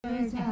qua choa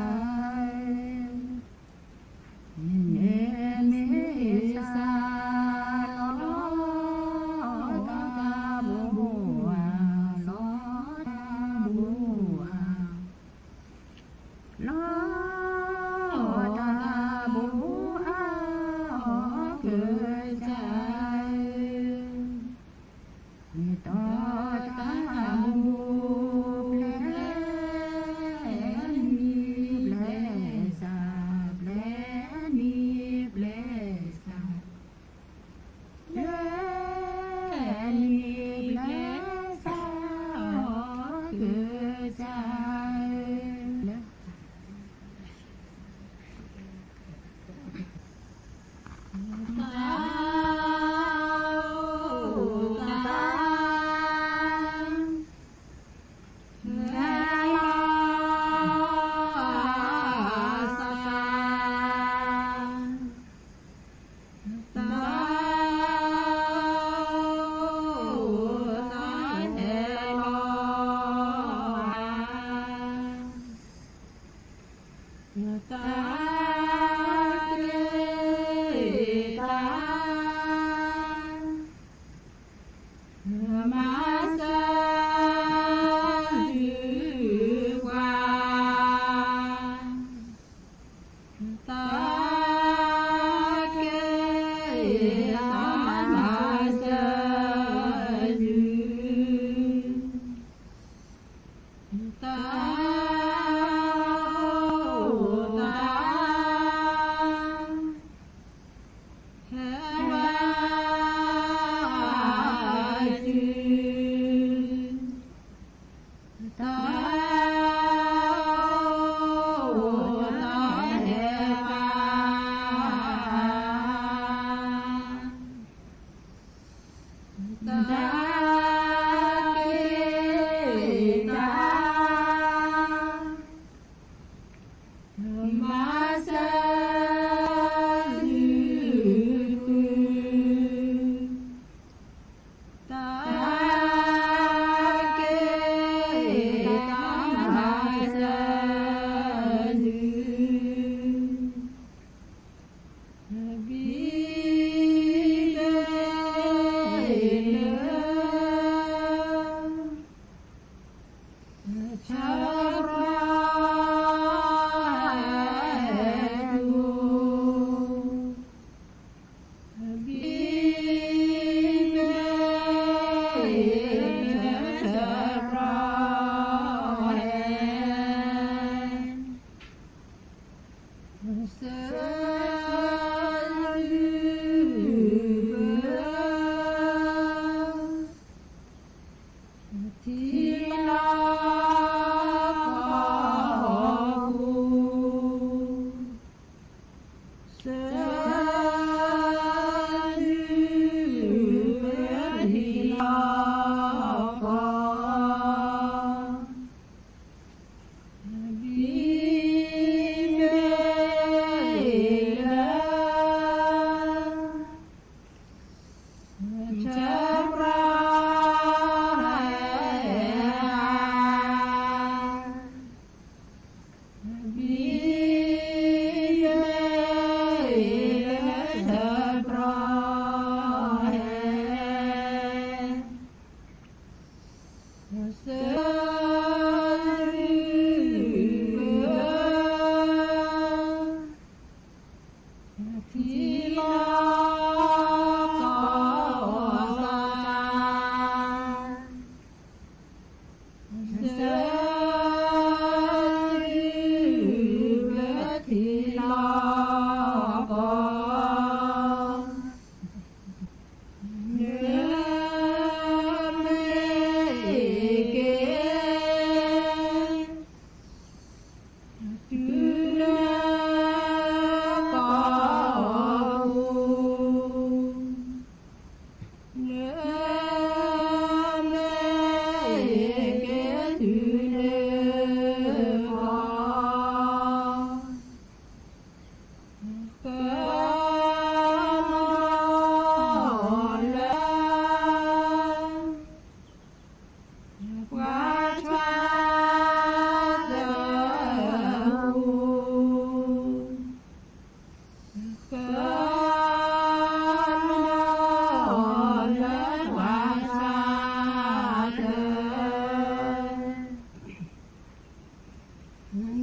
Cha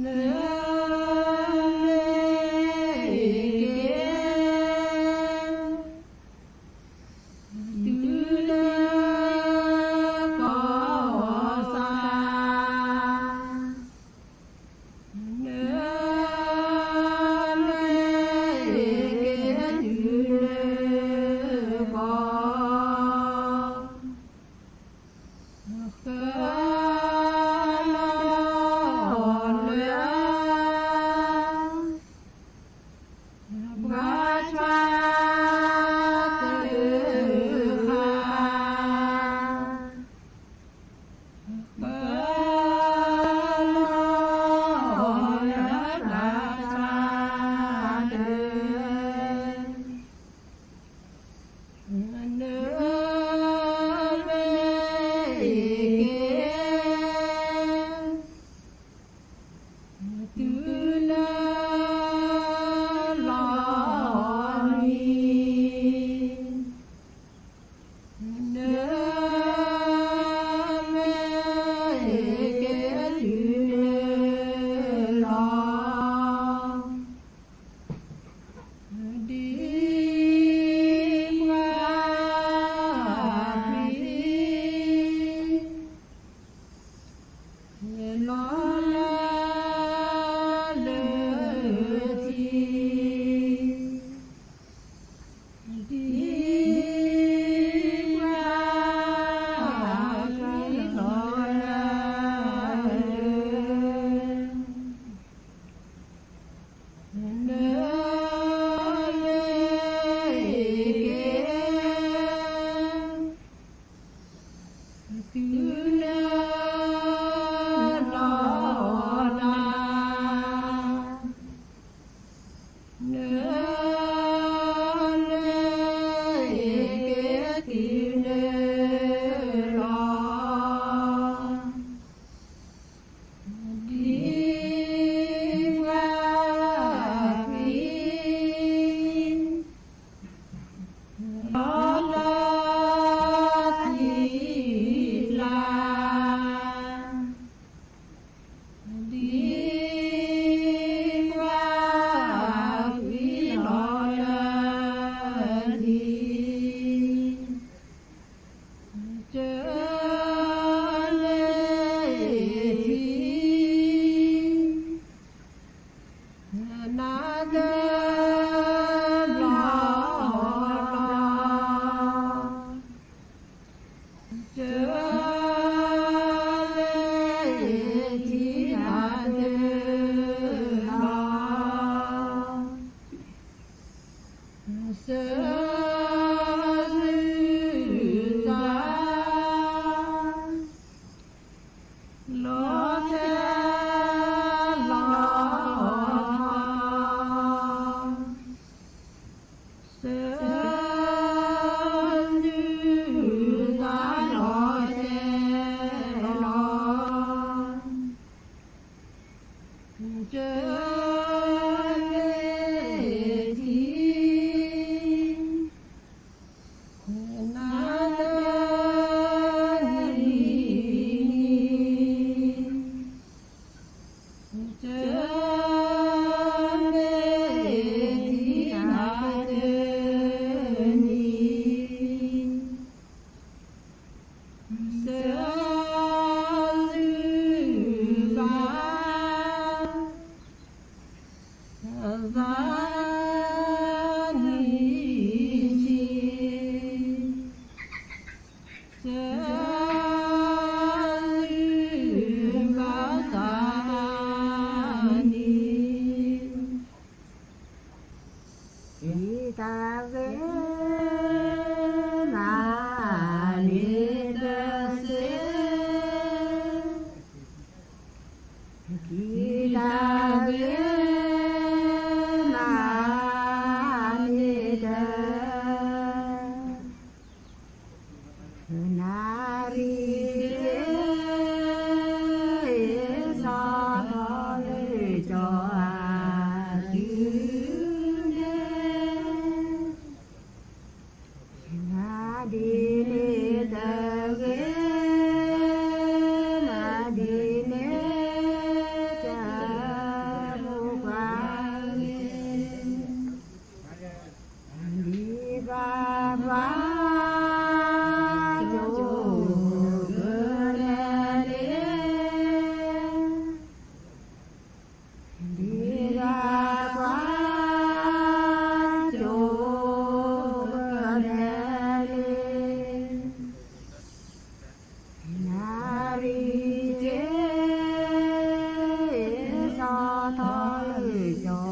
tho lư cho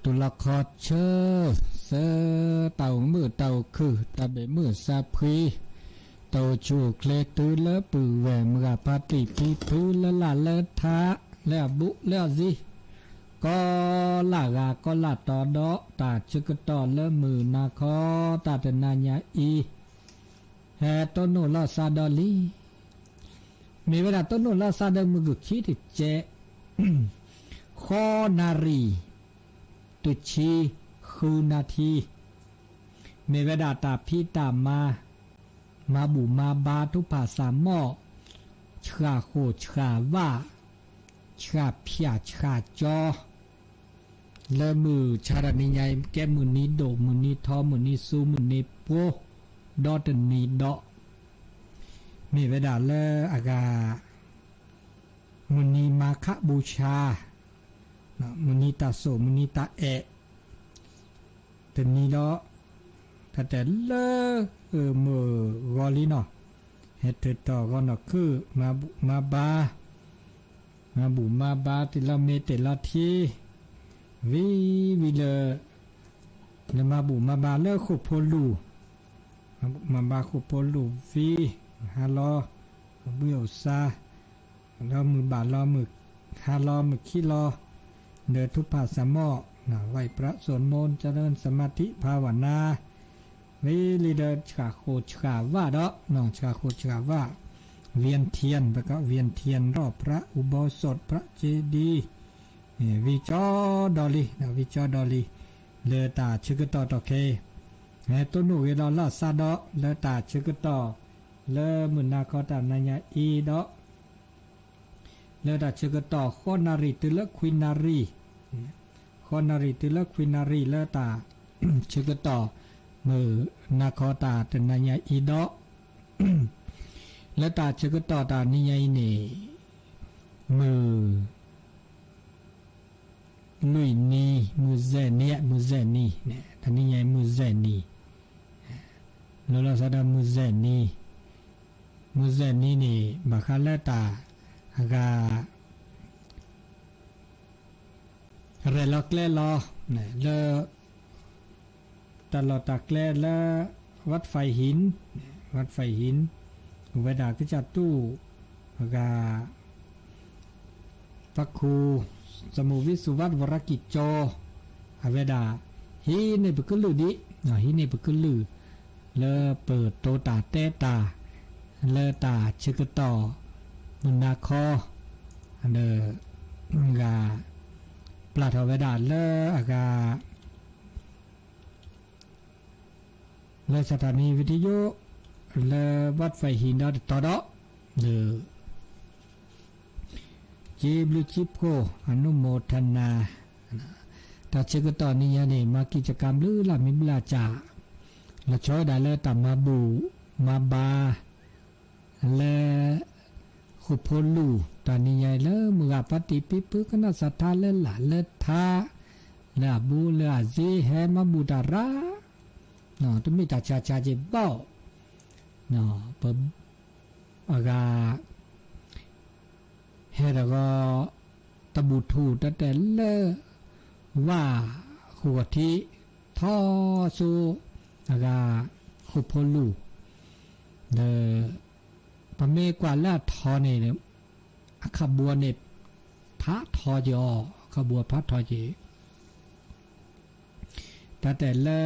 ตุลคอเชอเซเต่ามือเต่าคือตาเบมือซาพีเต่าจูเคลตือเลปือแหวมกะปาติปีพื้นละละเลทะแล้วบุแล้วสิก็ลากาก็ลาต่อดอตาชึกต่อเลมือนาคอตาเตนาญาอีแฮต้นโนลาซาดอลีมีเวลาต้นโนลาซาดอมือกุคิดเจคอนารีตุชีคือนาทีเมเวดาตาพีตามมาบุมาบาทุภาษาหม้อชาโคชาว่าชาเพียชาจอเลมือชาดนิยายแกมือนี้โดมือนี้ทอมือนี้ซูมือนี้โปดอตนีดอเมเวดาเลอากามือนี้มาคบูชามุนิตาโสมุนิตาเอแต่นี้เนาะแต่เลมือกอลีเนาะเฮตต่อก็เนาะคือมาบาบุมาบาติละเมติละทีวิเลมาบุมาบาเลขุพลูมาบาขุพลูวิฮาลอเบียวซาแล้วมือบาลอมือฮาลอมือขี้ลอเดินทุพภาษาหม้อไหวพระสวดมนต์เจริญสมาธิภาวนาวิลีเดอร์ชาโคชาว่าดอกน้องชาโคชาว่าเวียนเทียนแล้วก็เวียนเทียนรอบพระอุโบสถพระเจดีย์วิจอดอลีวิจอดอลีเลตาชึกต่อเคต้นหนูเวลาลาซาดอเลตาชึกต่อเลมุนาคอตานายาอีดอเลตาชึกต่อโคนารีตุลควินารีโคนารีตุลควินารีเลตาชึกต่อมือนาคอตาตนายาอีดอเลตาชึกต่อตานิยายนี่มือลุยนีมือเจเนี่ยมือเจนี่เนี่ยตอนนี้ยังมือเจนี่เราสะดามือเจนี่นี่บัคาเลตากาเรลอกเลลอเนี่ยเลตลอดตากเลลวัดไฟหินเวดากิจตู้กาปักคูสมุวิสุวัตวรกิจโจอเวดาฮีในปกุลือดิฮีในปกุลือเลเปิดโตตาเตตาเลตาชึกต่อมุนาคอเดกาปลาทเวดาเลอากาเลสถานีวิทยุเลวัดไฟหินดอตอดอเดเจบลูชิปโกอนุโมทนาตาเชกตอนนี้เนี่ยมากิจกรรมหรือละมิบลาจาละช่วยได้เลยตามมาบูมาบาและขุพลูตอนนี้ใหญ่เลยมือปฏิปิปุกนัสธาเลหละเลทาเลบูเลซีเฮมาบูดาราเนาะตุ้มมีตาชาเจ็บเบ้าเนาะปะอากาเฮแล้วก็ตบูทูแต่เลว่าหัวที่ท่อสูอากาขุพลูเดปะเมกว่าละทอเนี่ยขบวนเนี่ยพระทอยอขบวนพระทอยแต่ละ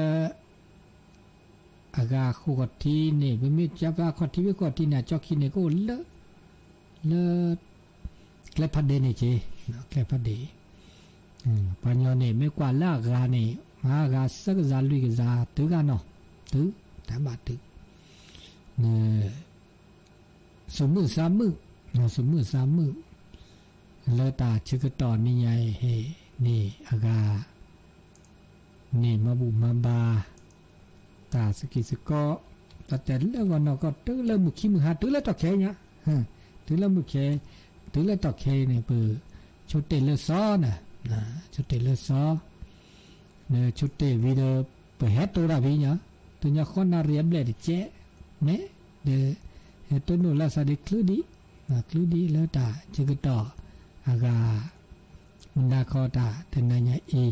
อากาขุกที่เนี่ยไม่มีจับว่าขที่วิกที่เนี่ยจอกินเนี่ยก็เลแกลพัดเดนี่เจแกลพัดเดปัญญาเนี่ยไม่กว่าละกาเนี่ยมากาสักจาลุยกจาตึกกันเนาะตึกแต่บาตึกเนี่ยสมมือสามมือเลตาชึกต่อนี่ใหญ่เฮนี่อากานี่มาบุมาบาตาสกิสก็แต่แล้ววันนก็ตื้อแล้วมุขีมือหาตื้อแล้วตอกแค่เนี่ยตื้อแล้วมุขีตื้อแล้วตอกแค่เนี่ยเปิดชุดเตลซ้อนะชุดเตลซ้อเนี่ยชุดเตวิดีโอเปิดแฮตตัวละวิญญาตัวเนี่ยคนน่าเรียบเลยเจ๊เนี่ยเดตัวนู้นละสาดิคลุดีแล้วตาชึกต่ออากามุนาคอตาเทนายาอี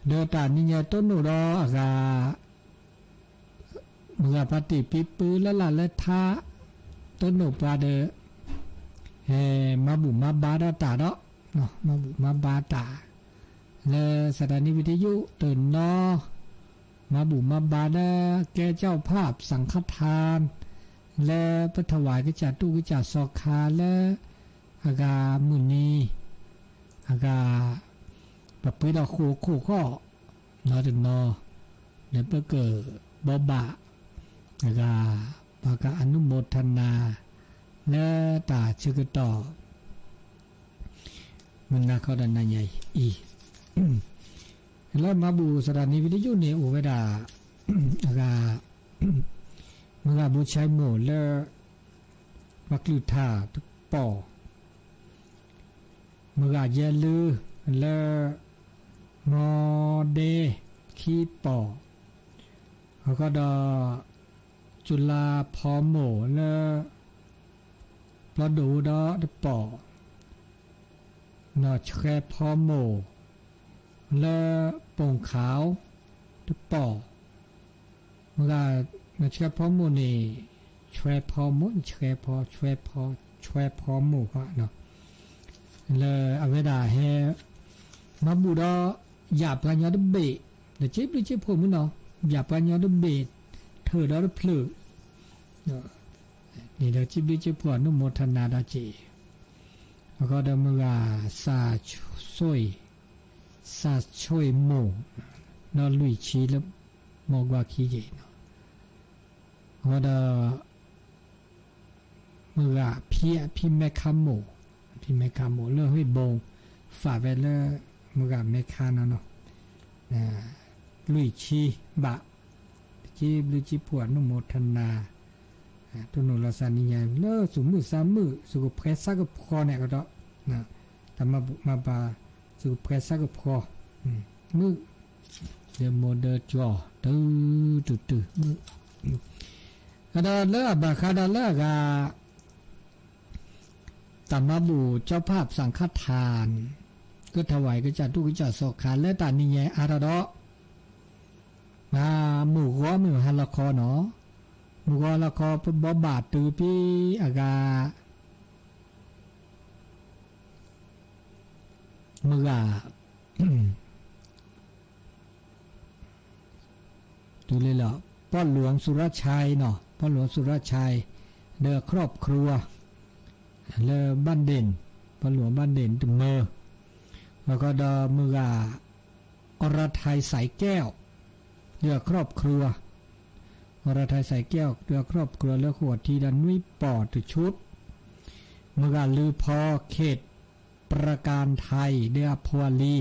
เดตานี่เนี่ยต้นหนูรออากาเมื่อปฏิปิปื้อละละละท่าต้นหนูปลาเดมาบุมาบาดาตาเนาะมาบุมาบาตาและสถานีวิทยุตื่นนอมาบุมาบาดาแกเจ้าภาพสังฆทานและพระถวายกิจจตุกิจจสอคาและอากามุนีอากาปะปื้ดอกโคข้อนอถึงนอและเพื่อเกิดบบะอากาปากาอนุโมทนาและตาชื่อต่อมันน่าเข้าด้านในใหญ่อีแล้วมาบูสถานีวิทยุเนี่ยโอเวดาอากาเมื่อบูชัยโมแล้วมักลุธาทุกปอเมื่อเยลือแล้วมอเดคีปอแล้วก็ดอจุฬาพอโมแล้วปลาดูดอตปอนอแชพอโมและโป่งขาวตปอเมื่อแชพอโมนี่แชพอโมแชพอโมก็เนาะเลยเอาเวลาให้มาบูดอหยาบกันยอดเบะเดี๋ยวจิ๊บหรือจิ๊บผมมั้งเนาะหยาบกันยอดเบะเธอดอเพลือนี่เดี๋ยวจิบลิจิบพวนุโมทนาดาจีแล้วก็เดิมเวลาซาช่วยโมนอลุยชีแล้วโมกว่าขี้เจเนาะแล้วเดิมเมื่อพี่แม่คำโมเลือกให้บงฝ่าไปเลือกเมื่อแม่คาเนาะลุยชีบะจิบลิจิบพวนุโมทนาตัวหนูลาซานิยาเลิกสูมือสามมือสุกเพรสซักกับคอเนี่ยก็ได้นะแต่มาบาสุกเพรสซักกับคอมือเดโมเดจอตื้อมือก็ได้เลิกบาคาได้เลิกอะตามาบูเจ้าภาพสังฆทานก็ถวายก็จัดทุกจัดสอกขาและตานิยาอาราดอมาหมู่หัวมือฮัลละคอเนาะมุกอละคอปบบาตือพี่อากามือดูเลยเหรอพ่อหลวงสุรชัยเนาะพ่อหลวงสุรชัยเด้อครอบครัวเลอบ้านเด่นพ่อหลวงบ้านเด่นตึงเมอแล้วก็ดอมืออรไทยสายแก้วเด้อครอบครัวอรไทยใส่แก้วเรือครอบครัวเลือขวดทีดันนุ้ยปอดถึงชุดเมื่อการลือพอเขตประการไทยเดือพวลี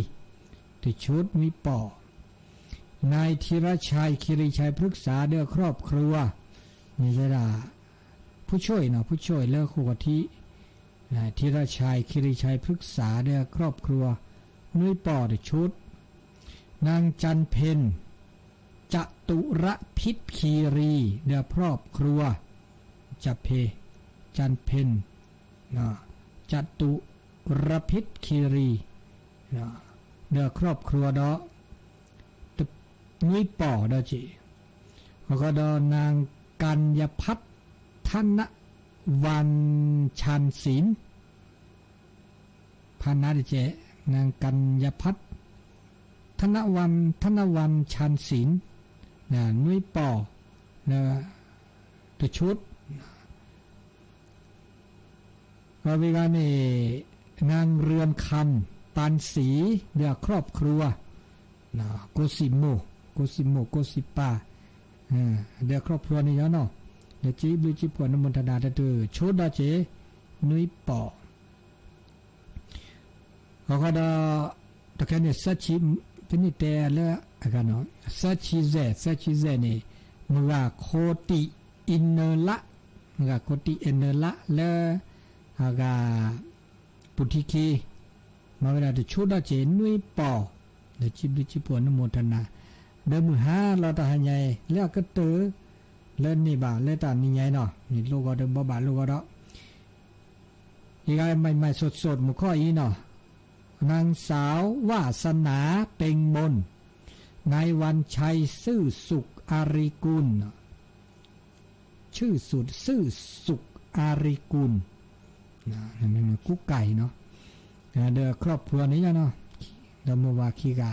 ถึงชุดนุ้ยปอนายธีรชัยคิริชัยพฤกษาเดือครอบครัวมีเวลาผู้ช่วยเนาะผู้ช่วยเลือขวดที่นายธีรชัยคิริชัยพฤกษาเดือครอบครัวนุ้ยปอถึงชุดนางจันเพ็ญจตุรพิษคีรีเดือครอบครัวจันเพ็ญจตุรพิษคีรีเดือครอบครัวดอนุ้ยป่อดอจีแล้วก็ดอนางกัญญพัฒน์ธนวันชันศิลป์พานาดิเจนางกัญญพัฒน์ธนวันชันศิลป์นุ้ยป่อตัวชุดว่าเวลานี่นางเรือนคำปานสีเดือครอบครัวโกซิปาเดือครอบครัวนี่เนาะเดี๋ยวจีบจีบปวดน้ำมันธนาเดือชุดดาเจนุ้ยป่อแล้วก็ตะแคงเนี่ยสัชิเป็นนี่แต่ละกันเนาะสัชิเซนี่มือโคติอินเนละมือโคติอินเนละและอากาปุถิกีมาเวลาจะชุดได้เจนุ้ยปอเดี๋ยวจิบปวดนโมทนาเดิมมือห้าเราตาหันใหญ่แล้วก็เตอเล่นนี่บ่าเล่นตานี่ใหญ่เนาะนี่ลูกก็เดิมบ่าลูกก็เนาะอีกไอ้ใหม่ๆสดๆมุข้ออีเนาะนางสาววาสนาเป่งมน นายวันชัยซื่อสุขอาริกุลชื่อสุดซื่อสุขอาริกุลนั่นกุ๊กไก่เนาะเดี๋ยวครอบครัวนี้เนาะเดี๋ยวมาว่าคีกา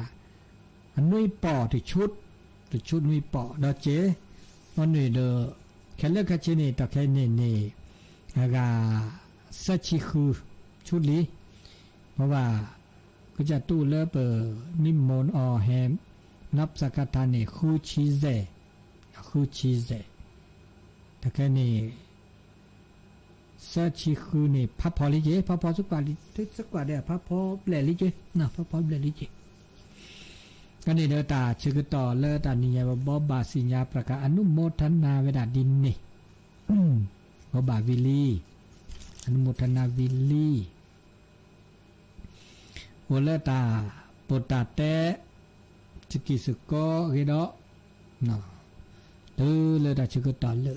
อันนุ้ยปอที่ชุดนุ้ยปอเดี๋ยวเจ๊วันนี้เดี๋ยวแค่เลิกแค่เชนี่ต่อแค่นี่แล้วก็สัชชิคือชุดนี้เพราะว่าก็จะตู้เลิกนิมนต์อแฮมนับสักการะนี่คู่ชีเซแต่แค่นี้สัชชิคือนี่พับพอลิเจพับพอสักกว่าเดียวพับพอเปลี่ยนลิเจนะพับพอเปลี่ยนลิเจก็นี่เดี๋ยวตาชื่อต่อเลิกตานี่ยาบบอบาสิญญาประกาศอนุโมทนาเวลาดินนี่บบาวิลีอนุโมทนาวิลีโอเลตาปตาเตจิกิสุโกเกโดนะเลตาชื่อต่อเล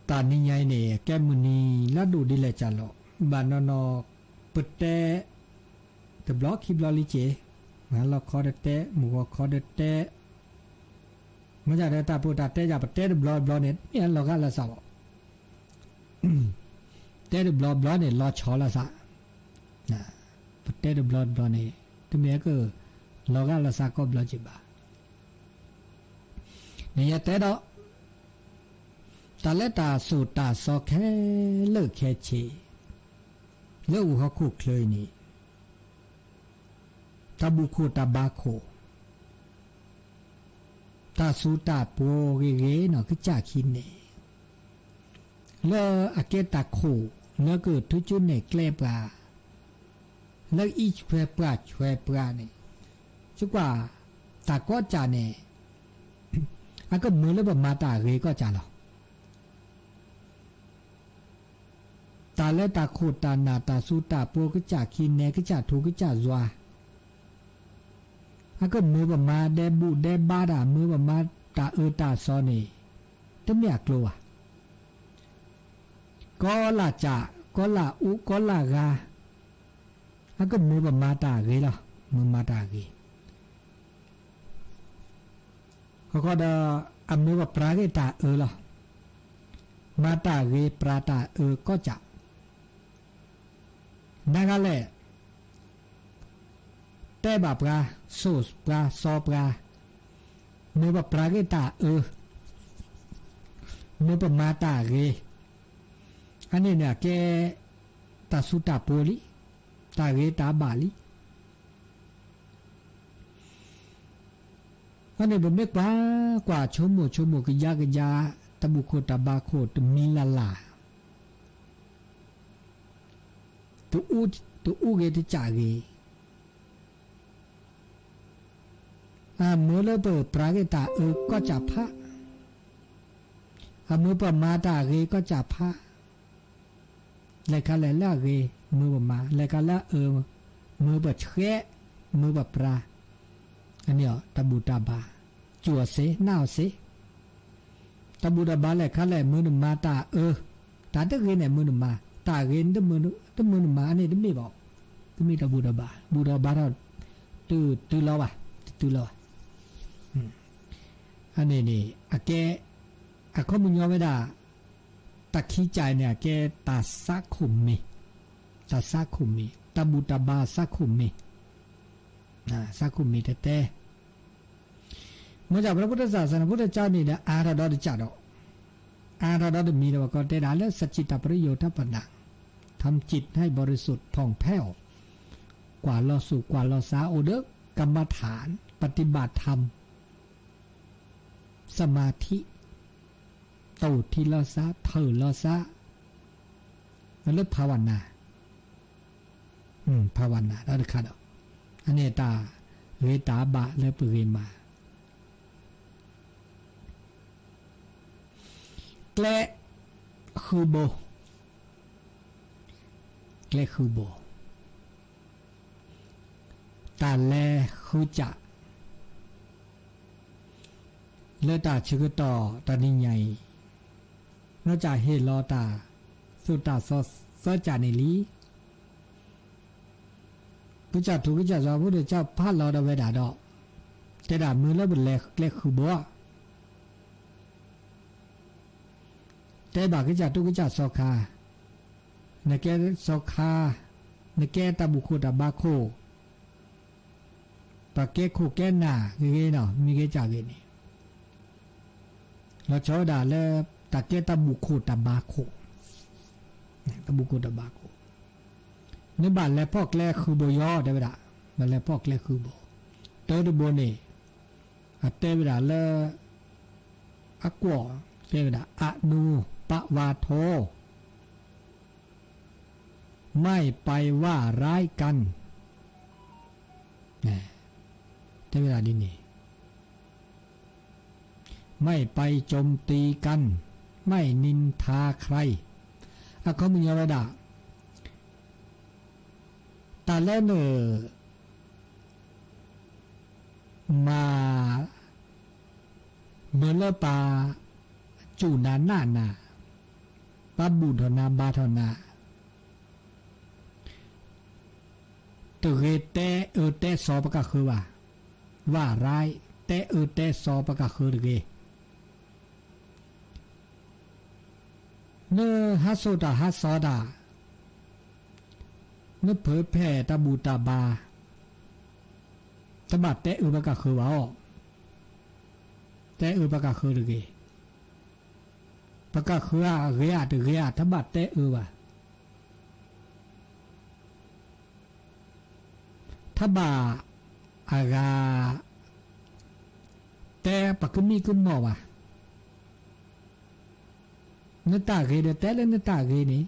ตานี่ยายเนี่ยแกมุนีลัดดูดิเลจาโลบานนอปเตแต่บล็อกคีบลอลิเจงั้นเราคอเดเตหมูคอเดเตมันจะได้ตาปูตาเตจะปเตดบล็อกเนี่ยเราก็ละสาวเตดบล็อกเนี่ยรอชอละสะนะปเตดบล็อกเนี่ยตัวเมียก็เราก็ละสะก็บล็อกจีบะเนี่ยเตดตาเลตาสูตาซอแค่เลิกแค่เชเลิกเขาคุกเลยนี่ตาบุโคตาบาโคตาสูตาโปเกเนาะคือจ่าคินเนเลอเกตาโคเลเกิดทุจุนเนเกลปลาเลอีช่วยปลาเนี่ยชุกว่าตาก็จ่าเนี่ยก็มือแล้วแบบมาตาเกก็จ่าหรอตาเลตาโคตานาตาสูตาโปคือจ่าคินเนคือจ่าทูคือจ่าซัวก็มือแบบมาเดบุเดบาดามือแบบมาตาตาซอนี่ต้องไม่อยากกลัวก็ละจ่าก็ละอุก็ละกาก็มือแบบมาตาเกล่ะมือมาตาเกเขาก็ได้อันมือแบบปราเกตาล่ะมาตาเกปราตาก็จะนั่นก็เลยแต่แบบปลาโซสปลาซอปลาเมื่อแบบปลาเกตาเมื่อแบบมาตาเกอันนี้เนี่ยแกตาสุตาโปลิตาเกตาบาลิอันนี้แบบไม่กว่าชั่วโมงก็ยากตะบุโคตาบาโคตมิลาลาตัวเกติจ่าเกเมื่อเราเปิดปรากฏก็จับพระเมื่อประมาตาเกก็จับพระเลยกันเลยละเกมือประมาเลยกันละมือแบบเชะมือแบบปลาอันนี้ตะบูตาบาจั่วเสน่าวเสตะบูตาบาเลยกันเลยมือหนึ่งมาตาตาตะเกเนี่ยมือหนึ่งมาตาเกนตะมือหนึ่งมาอันนี้ไม่บอกก็มีตะบูตาบาเราตื่นแล้วอันนี้นี่แกข้อมูลย่อไม่ได้ตะขี้ใจเนี่ยแกตาซักขุมมีตะบูตาบาซักขุมมีซักขุมมีแต่เมื่อจากพระพุทธศาสนาพุทธเจ้านี่เนี่ยอาราดอจัดอาราดอมีแล้วก็ได้ด่าแล้วสัจจิตประโยชน์ทัพนังทำจิตให้บริสุทธิ์ผ่องแผ้วกว่าเราสู่กว่าเราสาโอเดกกรรมฐานปฏิบัติธรรมสมาธิตูที่เราซะเราซะแล้วภาวนาภาวนาแล้วค่ะอันนี้ตาเวตาบะแล้วปุเรมาแกละคือโบตาแลคือจะเลือตาชื่อต่อตานิใหญ่นอกจากเฮลอตา สุตาซอจานิลี กุจัดถูกกุจัดสอพุทธเจ้าพาเราได้เวดาดอกแต่ดามือแล้วเป็นแหลกคือบัวแต่บากุจัดถูกกุจัดสอคาในแกสอคาในแกตาบุคุตาบาโคปะแกโคแกนาเกเนาะมีเกจากเกนี่เราชอบด่าแล้วตะเกตาบุคุตาบาโคตาบุคุตาบาโคในบ้านแล้วพอกแรกคือโบยอได้เวลาบ้านแล้วพอกแรกคือโบเตอร์โบนี่อัตเตเวลาแล้วอักวอเตเวลาอนุปวาโทไม่ไปว่าร้ายกันเตเวลาดินี่ไม่ไปโจมตีกันไม่นินทาใครเขามีอะไรด่าแต่แล้วเนอมาเมื่อเลปาจูนาหน้านาปาบุธนาบาธนาตัวเตเตสอบก็คือว่าร้ายเตเตสอบก็คือเกเนฮัสโซดาฮัสซอดาเนเผยแผ่ตาบูตาบาตบัดเตบก็คือว่าเตบก็คือเกปก็คือเรียตเรียตบัดเตว่าถ้าบาอากาแต่ปกมีกุมมอว่ะนตาเกเดแต่เลนตาเกนี่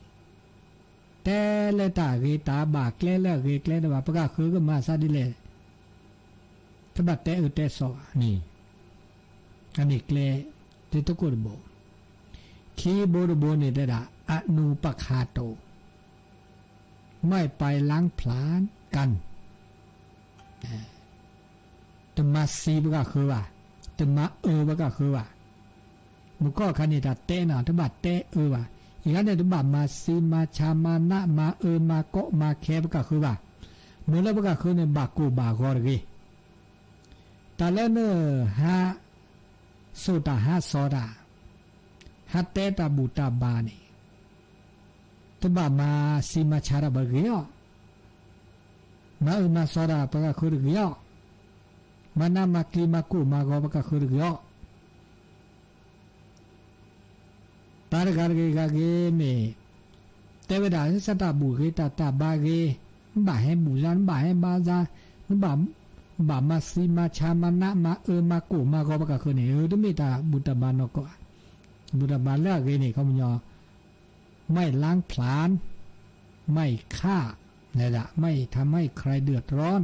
แต่เลตาเกตาบากเลเลเกเลดว่าปก็คือก็มาซาดิเลถ้าบัดแต่แต่สอนี่อันนี้เกลที่ตะกุดโบคีโบดโบนี่ได้ละอนุปคาโตไม่ไปล้างผลาญกันตมาซีบก็คือว่าตมาก็คือว่ามุก็คันนี้แต่เตนะตบัดเตว่าอีกอันเนี่ยตบัดมาซีมาชามานะมามาโกมาแคบก็คือว่าเมื่อแล้วก็คือในบากูบากอร์กีแต่แล้วเนอฮะสุตาฮะซอดาฮะเตตาบูตาบานีตบัดมาซีมาชาระบกีอ๋อมามาซอดาปะก็คือกีอ๋อมานามากีมากูมากอปะก็คือกีอ๋อตาร์การเกกเมเตวดาสตาบุเกตาตาบาเกบาให้บุจันบาให้บาจานบามาซีมาชามานะมามากูมากอปะก็คือนี่ตมีตาบุตบานก็บุตบานแล้วเกนี่เขามีไม่ล้างผลาญไม่ฆ่านี่แหละไม่ทำให้ใครเดือดร้อน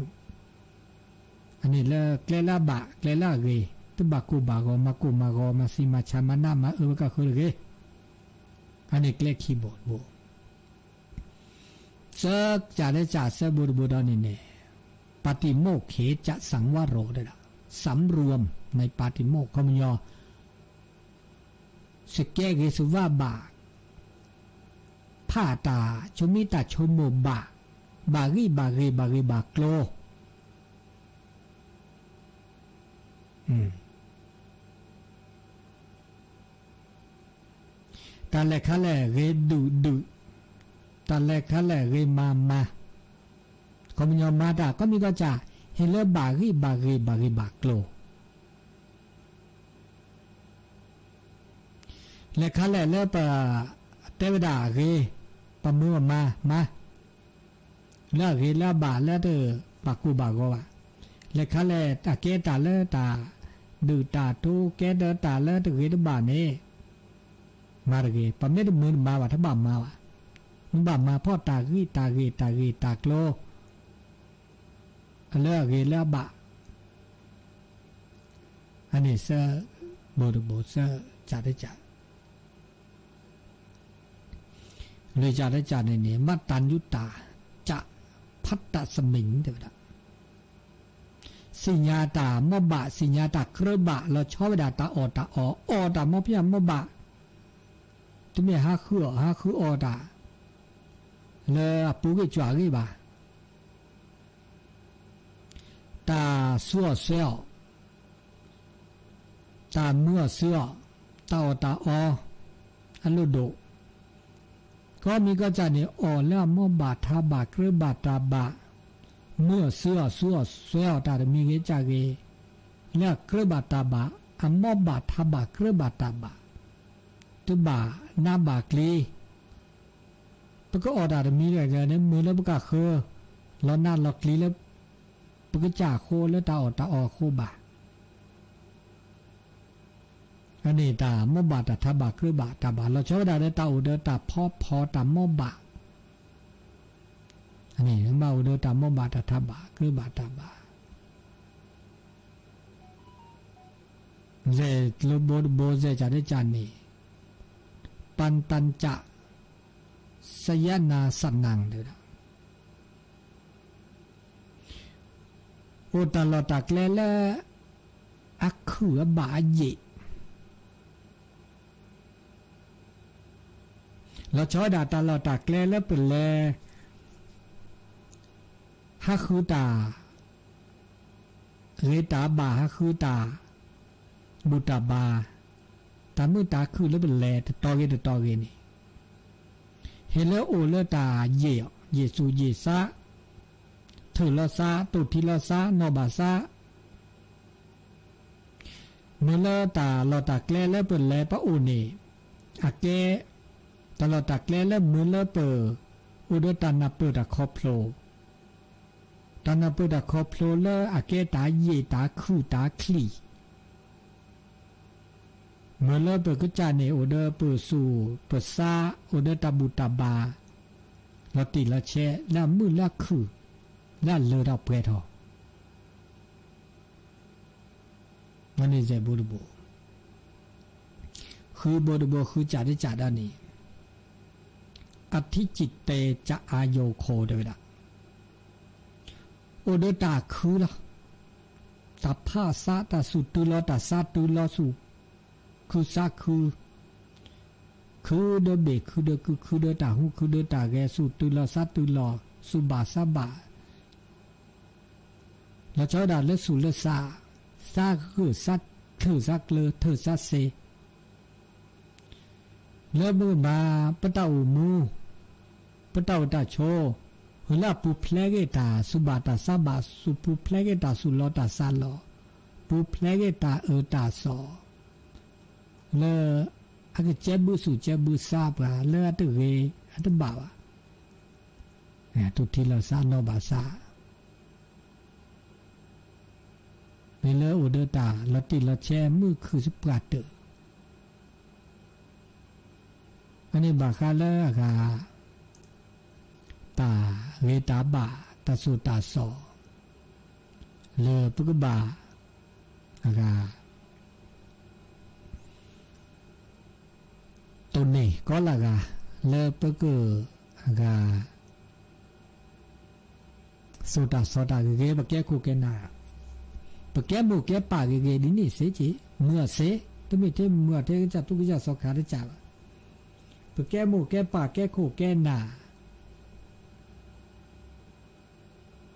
อันนี้ละเกลลาบะเกลลาเกตบากูบากอมากูมากอมาซีมาชามานะมาก็คือเกอันนี้เกลคีย์บอร์ดโบเซจ่าได้จ่าเซบูดบูดานี่เนี่ยปฏิโมกข์เขจะสังวโรได้ละสำรวมในปฏิโมกข์เขามีสเกเกสุว่าบาผ้าตาชมิตาชมโมบาบากีบากีบากีบาโกลตาเลคาเลเรดุตาเลคาเลเรมาก็มีมาดาก็มีก็จะเฮเลบากีบากีบากีบาโกลเลคาเลเลปะเทวดาเกปะมือมาแล้วเกแล้วบาแล้วเตปากูบากว่าเลคาเลตาเกตาเลตาดูตาตูเกเดตาเลตเกตบานี่มาเกปะเมดมือมาว่าถ้าบามาว่ามันบามาพ่อตากีตาโกลแล้วเกแล้วบาอันนี้เซโบดโบเซจัดได้จัดเลยจะได้จานนี่มัตตัญยุตตาจะพัตตสมิงเดี๋ยวนะสิญญาตามบะสิญญาตาเครือบะเราชอบดาตาอตาตามพยามบะที่มีหาคืออตาเลยปูกิจวากีบะ ซัวเสียวตาเมื่อเสื้อตาตาออันลุโดก็มีก็จะเนี่ยแล้วมอบาทาบาเครือบาตาบาเมื่อเสื้อซัวเสียวตามีเกจาเกแล้วเครือบาตาบาอันมอบาทาบาเครือบาตาบาตุบานาบากลีปก็อดามีอะไรเนี่ยมือแล้วปก็คือแล้วนาล็อกลีแล้วปก็จ่าโคแล้วตาโคบาอันนี้ตามอบาตทบาคือบาตาบาเราใช้เวลาได้ตาอุเดตาพอตามอบาอันนี้มาอุเดตามอบาตทบาคือบาตาบาเจลโบเจจะได้จานี่ปันตันจะสยนาสันนังเด้อโอตาลอตักเลอักขือบาเยเราชอยดาตาเราตักแล้วเป็นแลฮักคือตาเรตาบาฮักคือตาบุตาบาตามือตาคือแล้วเป็นแลตอเกนี่เห็นแล้วโอเลตาเยซูเยซาเธอละซาตุทิละซานอบาซาเมื่อเลตาเราตักแล้วเป็นแลปะอุเนอาเกตลอดตักแล้วมือเลเปออุดตันนาเปิดคอพโลตันนาเปิดคอพโลเลอาเกตาเยตาคู่ตาคลีเมื่อเลเปก็จาเนอุดเปสูเปซาอุดตาบุตาบาลติละเชละมือละคือละเลระเปทอมันนี่เจบุรบุคือบุรบุคือจ่าได้จ่าด้านนี้อธิจิตเตจะอายโยโคเดวดาโอเดตาคือละตาผ้าซาตาสุตุลอตาซาตุลอสุคือซาคือเดเบคือเดคือเดตาหูคือเดตาแกสุตุลอซาตุลอสุบาซาบาแล้วเจ้าดาเลสุเลซาคือซัดเธอซักเลเธอซัดเซแล้วมือมาปะเต่ามูปะเต่าตาโชเวลาปูเพลเกตาสุบาตาซาบาสุปูเพลเกตาสุลอตาซาลอปูเพลเกตาตาซอเลอะกเจบุสุเจบุซาบาเลอะตเรอะตบาวะเนี่ยตุทิลาซาโนบาซาเวลาอุเดตาละติละเชมือคือสปราเตออันนี้บาคาเลกาตาเวตาบาตาสุตาโสเลปุกบาอากาตัวนี้ก็ละกาเลปุกอากาสุตาโสตาเกบแกคูเกนาปแกมูแกปาเกดินี่เสจิเมื่อเสตมิเทเมื่อเทจะตุกจะสขาได้จ่าปแกมูแกปาแกโคแกนา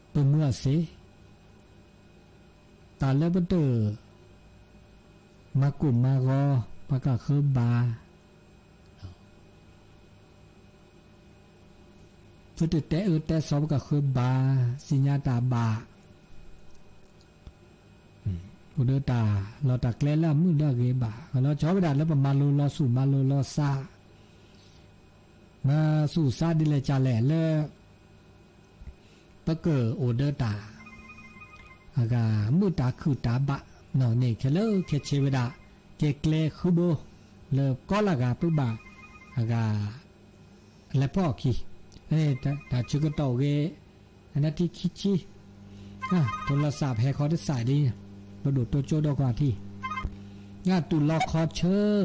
เปิเมื่อสิตาเลบเตอมากุมมารอปากะคือบาฟุตเตแต่สอบกะคือบาสิญญาตาบาอุดตาเราตักเล่ละมือดาเกบาเราชอบดาแล้วประมาณโลลอสู่มาโลลอซามาสู่ซาดิเลจาแหล่เลปะเกอโอเดตาอากามือตาคือตาบะเนาะนี่เคเลเคเชเวดาเกเคลคุโบเลก็ละกาปุบาอากาและพ่อคีตาชุกโตเกอันนั้นที่คิชิโทรศัพท์แฮคอร์ดสายดีประดุดตัวโจดกว่าที่งาตุลอคอเชอ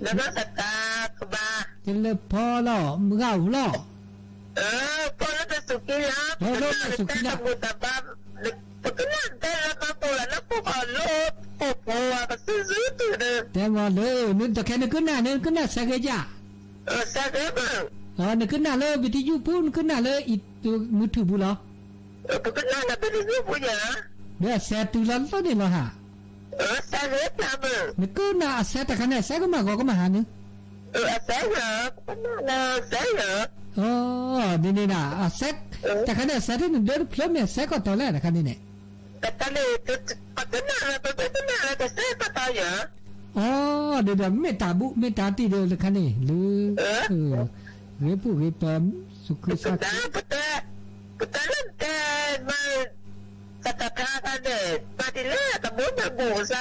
แล้วก็สกาคบาจะเล็บพอล่อมือเก่าล่อพอแล้วจะสุกิลาพอแล้วจะสุกิลาบุตรบ้าปกตินั่นแต่ละมาตัวแล้วพวกโลกพวกวัวก็ซื้อตัวเดิมแต่ว่าเลยนึกแต่แค่นึกขึ้นหน้าสักจ้าสักบ้างนึกขึ้นหน้าเลยวิทยุพูดขึ้นหน้าเลยอีตัวมือถือบุหรอ Bukan nak beli punya. Dia set tu lan tu ni lah ha. Saya sama. Nak nak set tak kena set kau mah ni. Saya, saya. Oh, ni nak set tak kena set ni dia film ni set kau tahu lah kan ni. Kata ni, betul saya tak tahu ya. Oh, dia meta ti dia kan ni. Lu. Repu suku sak. Betul kan. Kata-kata deh, patilah tamu busa,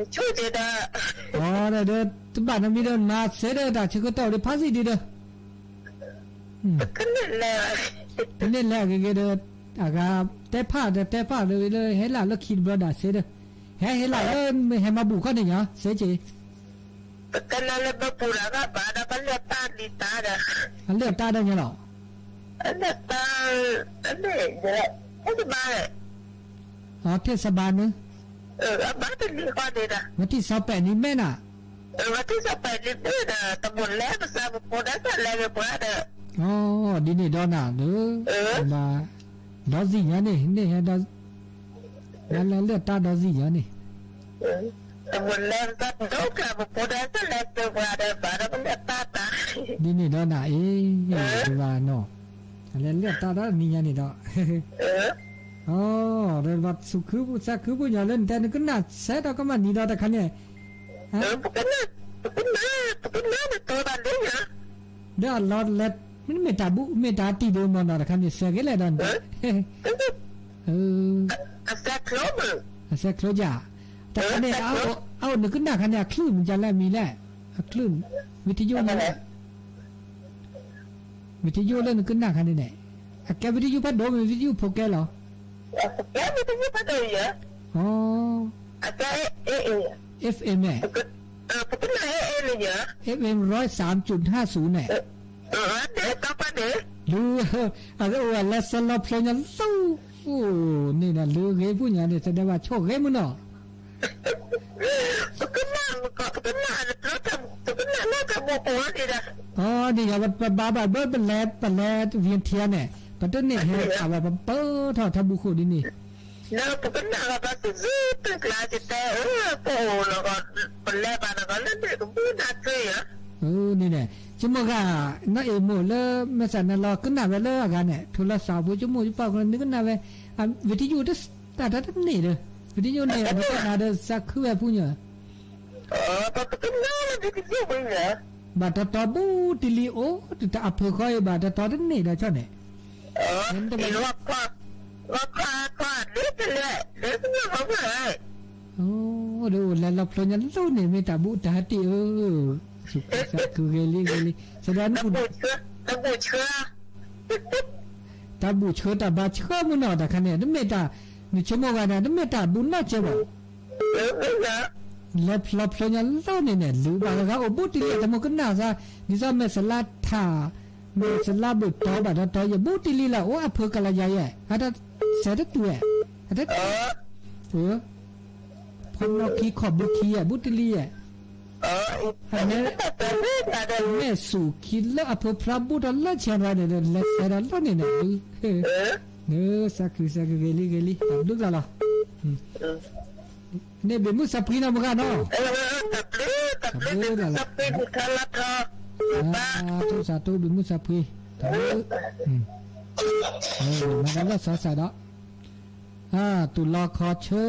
cuci dah. Oh, dia tempat nak minum mas, saya dah cukup tahu dia pasti dia. Kenal lah kita agak tepat dia hela lo kid brother saya dah. Hela lo hema bukan ni ya, saya je. Kenal lah berpura apa, ada banyak tadi tada. Lihat tak ada nyala. Ada ada je, ada mana? Oh, Tesa ni. Apa tu ni kau dah? Mesti sampai ni mana? Mesti sampai ni dah. Tamun leh besar berpura tak leh berpura. Oh, di ni dona tu. Ba, dozi ni ada. Lalu lihat tak dozi ni. Tamun leh besar berpura tak leh berpura. Pada benda tak. Di ni dona dua no. Lalu lihat tak ada ni dah. Oh, lewat suku punya len dan kena saya tak kemana ni dah kan ya? Bukan betul bandingnya. Dah lot let meta tidur mana kan ya segala dan. Asal keluar. Tak kan ya? Awak nak kena kan ya klum jalan mila, klum video mana? Video len kena kan ni. Akak video pada video pokel lah. Ya, betul pada ya. Oh. Ada FM betul ni ya. FM 103.50 ni. Ada apa deh? Lu ada orang lesson lop punya lu. Oh, ni dah lu ke punya ni sudah baca ke mana? Kenal lah kamu puan ni dah. Oh, ni jawab baba berbelat Vientiane ni. Betul ni apa tahu buku ni. Nah, kenal apa tu? Kelas kita, pelepan kalau ni kemudian tu ya. Oh, ni ni. Cuma kan nak emo le, misalnya lo kenal le agak ni. Tulah sabu cuma jumpa kalau ni kenal le. Video tu tak ada ni le. Video ni ada saku punya. Apa kenal video punya? Bata tabu tilio, tidak apa kau bata tahu ni dah macam ni. Oh, aduh, lalu punya tu ni minta buta hati. Oh, suka saku geli. Sedang tabu cerita tak baca mana dah kan ni. Minta ni cuma kan ni minta bunga cuma. Lap punya tu ni lu bagai obut dia temu kena sa. Ni sama selata. Masalah betul pada tahu ya butili lah. Oh apa kalau jaya? Ada saya tu ada. Pemaki kobuki ya butili ya. Hanya mesu kila apa Prabu dalam cara ni dah saya dah ni nak. Saku geli. Abdul lah. Ni bemu sapina bukan no. Tapi kalau satu bemu sapi. Makanya selesai dah. Tu lah kaca.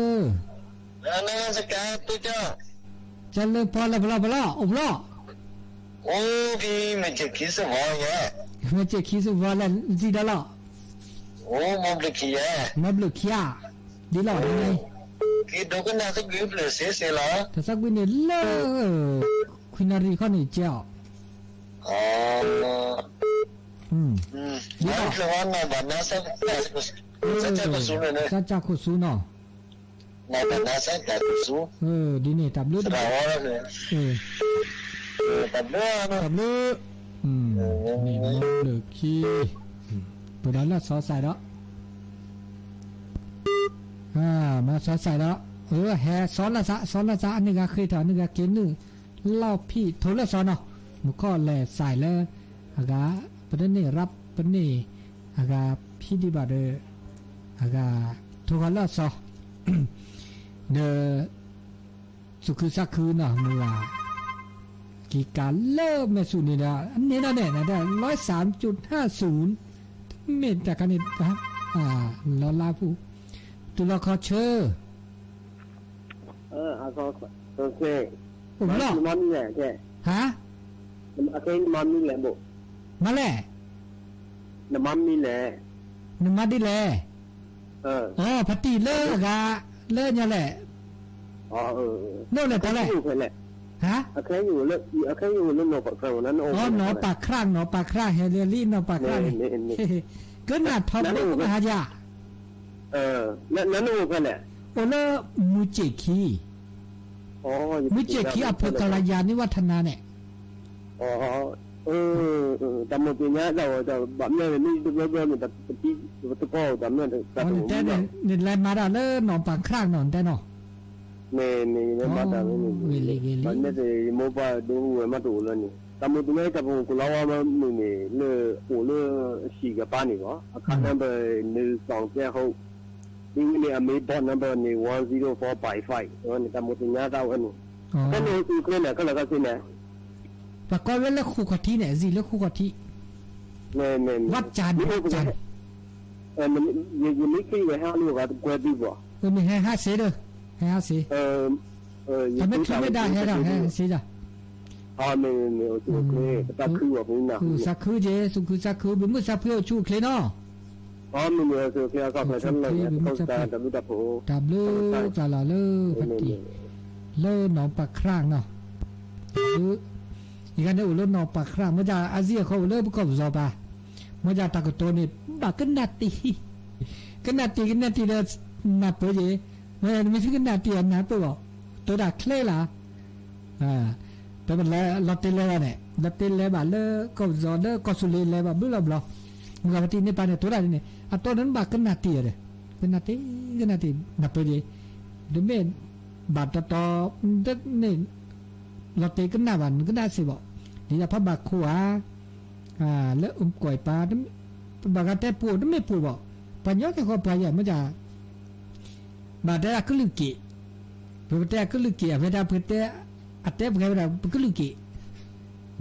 Mana sekarang tu je? Jalan pala. Oh, di macam kisah ya. Macam kisah wala zida lah. Oh, Mablu kia. Di lah ni. Kita kan nak pergi bersih lah. Terus aku ni lah. Kunari kau ni jauh. Dia keluar mana saya Saja kusuno. Mana saya tak kusu. Di ni tablu. Tablu. Ni mablu ki. Padahal selesai dah. Masa saya soal sa ni gaเคยถามนี่gaกินนึเล่าพี่โทรศัพท์เนาะมันก็แลใส่แล้วaga ประเด็นนี้รับประเด็นนี้aga พี่ดีบาด aga thogala so de suku saku na mua ki ka le me su ni da ni na ne na da 103.50เมตรกันนี่ลอลาผู้ตุลาคอเชออาก็โอเคผมล่ะมันนี่แหละแกฮะโอเคมันนี่แหละบ่มาแลน้ำมันนี่แหละน้ำมันดิแลพัตติเลอกะเลอเนี่ยแหละโน่นแหละตอนแรกฮะโอเคอยู่เรื่องโนปากครางนั้นหนอปากครางเฮเลีลี่หนอปากครางก็น่าทอมเลยก็หายานั่นโอเคแหละโอเลมูเจคีมูเจคีอภกาลยานิวัฒนาเนี่ยแต่หมดปีนี้เราแบบนี้นี่ดูเรื่องมันแต่ที่ตะโกนแต่เมื่อแต่เนี่ยแลมาได้เลยหนอปากครางหนอนแต่เนาะนี่มาแต่ไม่มีมันไม่ได้โมบายดูมาดูแล้วนี่แต่หมดปีนี้แต่ผมกูเล่าว่ามันนี่เลือโอ้เลือสี่กับป้านี่ก็คันนั้นไป1 2 7เขานี่เนี่ยมีบอลนัมเบอร์นี่104.5นี่แต่หมดปีนี้เราอันนี้ก็นี่คือเครื่องเนี่ยก็แล้วก็คือเนี่ยปากก็เวลาคู่กะทิเนี่ยสิแล้วคู่กะทิเนี่ยวัดจานมันยังไม่คิดว่า5ลูกอ่ะกว่าดีบ่มีให้5เสียเด้อให้5เสียทำไมคิดไม่ได้ให้ได้ให้เสียจ้ะเนี่ยโอเคสักคือว่าผมนะคือสักคือเจสุคือสักคือเป็นมือสักเพื่อชูเคลเนาะมันเนี่ยคือแค่ก็ไปทำเลยเขาจะดับจะละเลพัดดีเลหนองปากครางเนาะอีกอันนึงเลหนองปากครางมันจะอาเซียเขาเลประกอบซอปะมันจะตากตัวนี่บากันนาตีเลยนับไปเจไม่ใช่กันนาตีนับไปบอกตัวดักเคลล่ะแต่มันแล้วลอตเตอรี่เนี่ยลอตเตอรี่แบบเลก็ซอเลก็สุเลเลยแบบบุลบลมึงกับที่นี่ไปเนี่ยตัวอะไรเนี่ยตัวนั้นบากันนาตีเลยกันนาตีนับไปเลยดูไม่บาทต่อเนี่ยลอตเตอรี่กันนาวันกันนาสิบอกนี่จะพับบาขัวแล้วก่อยปลาบากันแต่ปูไม่ปูบอกปัญญาแค่ข้อปลาอย่างมันจะบาดได้ก็ลึกกี่เพื่อแต่ก็ลึกกี่เวลาเพื่อแต่อัตเตปเวลาก็ลึกกี่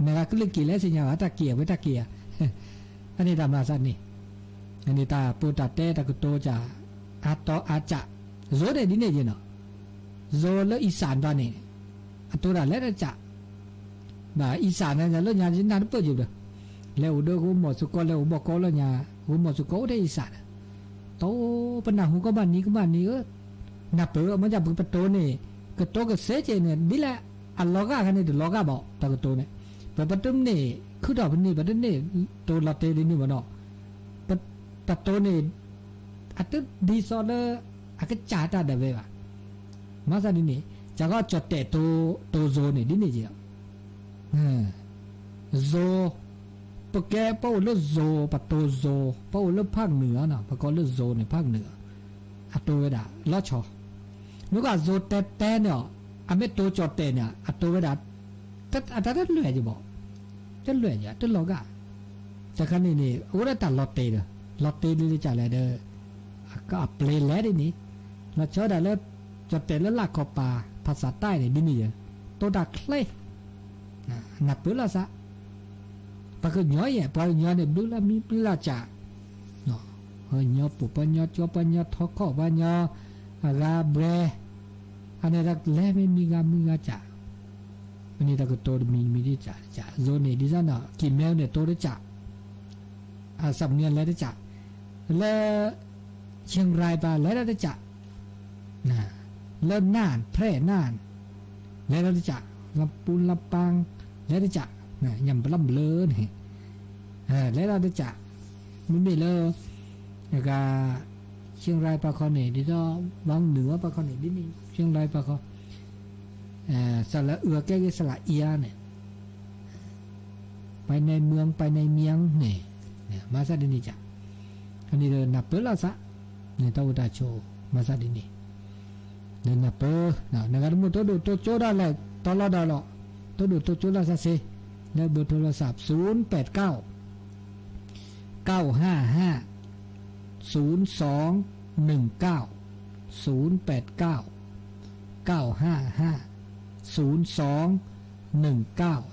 นะครับก็ลึกกี่แล้วสิญญาว่าตะเกียบไว้ตะเกียอันนี้ตามราสันนี่อันนี้ตาปูตาเต้ตะกุโตจะอาโตอาจะโซเดดิเนจิเนาะโซเลอีสานบ้านนี่อัตัวละแล้วจะบ่าอีสานเนี่ยแล้วญาจินาเปิดอยู่เด้อแล้วเด้อกูหมดสุกแล้วบอกก็แล้วญากูหมดสุกได้อีสานโตปนหูก็บ้านนี้นับเปิดมันจะเป็นประตูนี่ก็โตก็เสียใจเนี่ยนี่แหละอัลลอฮ์ก็คันนี้ดูลอกาบอกตะกุโตเนี่ยประตูนี่คือดอกนี่ประตูนี่ตัวลอตเตอรี่นี่บ่เนาะประตูนี่อัตดีซอเลอะก็จ่าตาเดเวว่ามาซะนี่จะก็จดแต่ตัวโซนี่ดินี่จิโซปะแกเป้าเลโซปะโตโซเป้าเลภาคเหนือน่ะปะก็เลโซในภาคเหนืออะตัวเวดาลอชอนึกว่าโซแต่เนี่ยอะไม่ตัวจดแต่เนี่ยอะตัวเวดาแต่อะตะเลื่อยจิบ่จะเลื่อยเนี่ยตะลอกะจะคันนี่โอ้ได้ตัดลอตเตอร์ลอตเตอรี่จะอะไรเด้อก็เปลนแล้วดินี่เราชอบได้แล้วจดแต่แล้วลากเข้าป่าภาษาใต้เนี่ยดินี่ตัวดักเคลนับเปล่าซะปากก็ย่อยปากย่อยเนี่ยดูแลมีเปล่าจ่าเนาะย่อปุปย่อจบย่อทอข้อย่ออะไรเบรอันนี้รักเล่ไม่มีงามือจ่าอันนี้ตะก็ตัวมีที่จ่าโซนนี่ดิฉันเนาะกินแมวเนี่ยตัวได้จ่าสำเนียงแล้วได้จ่าแล้วเชียงรายไปแล้วได้จ่าแล้วน่านแพร่น่านแล้วได้จ่าลำปูนลำปางแล้วได้จ่ายำลำเลือนี่แล้วเราได้จ่าไม่มีเลยแล้วก็เชียงรายปากคอนี่ดิจ้าบางเหนือปากคอนี่ดินี่เชียงรายปากคอสระแก้สระเอียเนี่ยไปในเมืองไปในเมียงเนี่ยมาซาดินี่จ้ะอันนี้เดินนับเปิลละซะเนี่ยตาอุตาโชมาซาดินี่เดินนับเปิลนะครับมุดตัวดูตัวโจได้เลยตลอดได้หรอตัวดูตัวโจได้ซะสิแล้วเบอร์โทรศัพท์089 955 02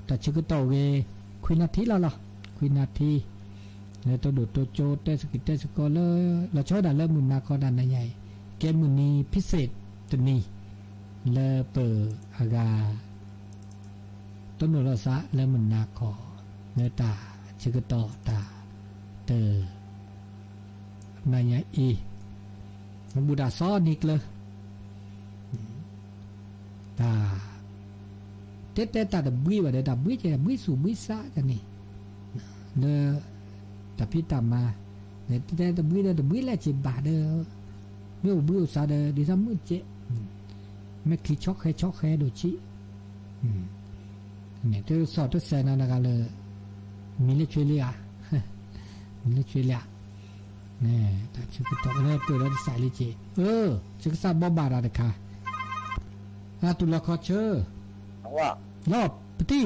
แต่ชื่อก็ต่อเวคุยนาทีแล้วล่ะคุยนาทีแล้วตัวดูตัวโจเตสกิเตสกอเลอร์เราช่วยดันเริ่มมือนาคอดันใหญ่เกมมือนี้พิเศษตัวนี้เลเปิดอากาต้นหนูเราซะแล้วมือนาคอเนื้อตาชื่อก็ต่อตาเตอนายอีมันบูดาซ้อนิกเลยตาเตตาดับบิวดับบิจะดับบิสูบิซาจันนี่เนอแต่พี่ตามมาเนี่ยเตดับบิแล้วจะบาดเดอบิวซาเดอดิซัมมือเจไม่คิดช็อกแค่ดูชิเนี่ยตัวสอดตัวเซนานากันเลยมิเลช่วยเลียเนี่ยแต่ชื่อก็ต้องเนี่ยเปิดแล้วใส่เลยเจชื่อก็ทราบบอบาราเด็กค่ะตุลาคอเชอร์ว่าร อบปฏิ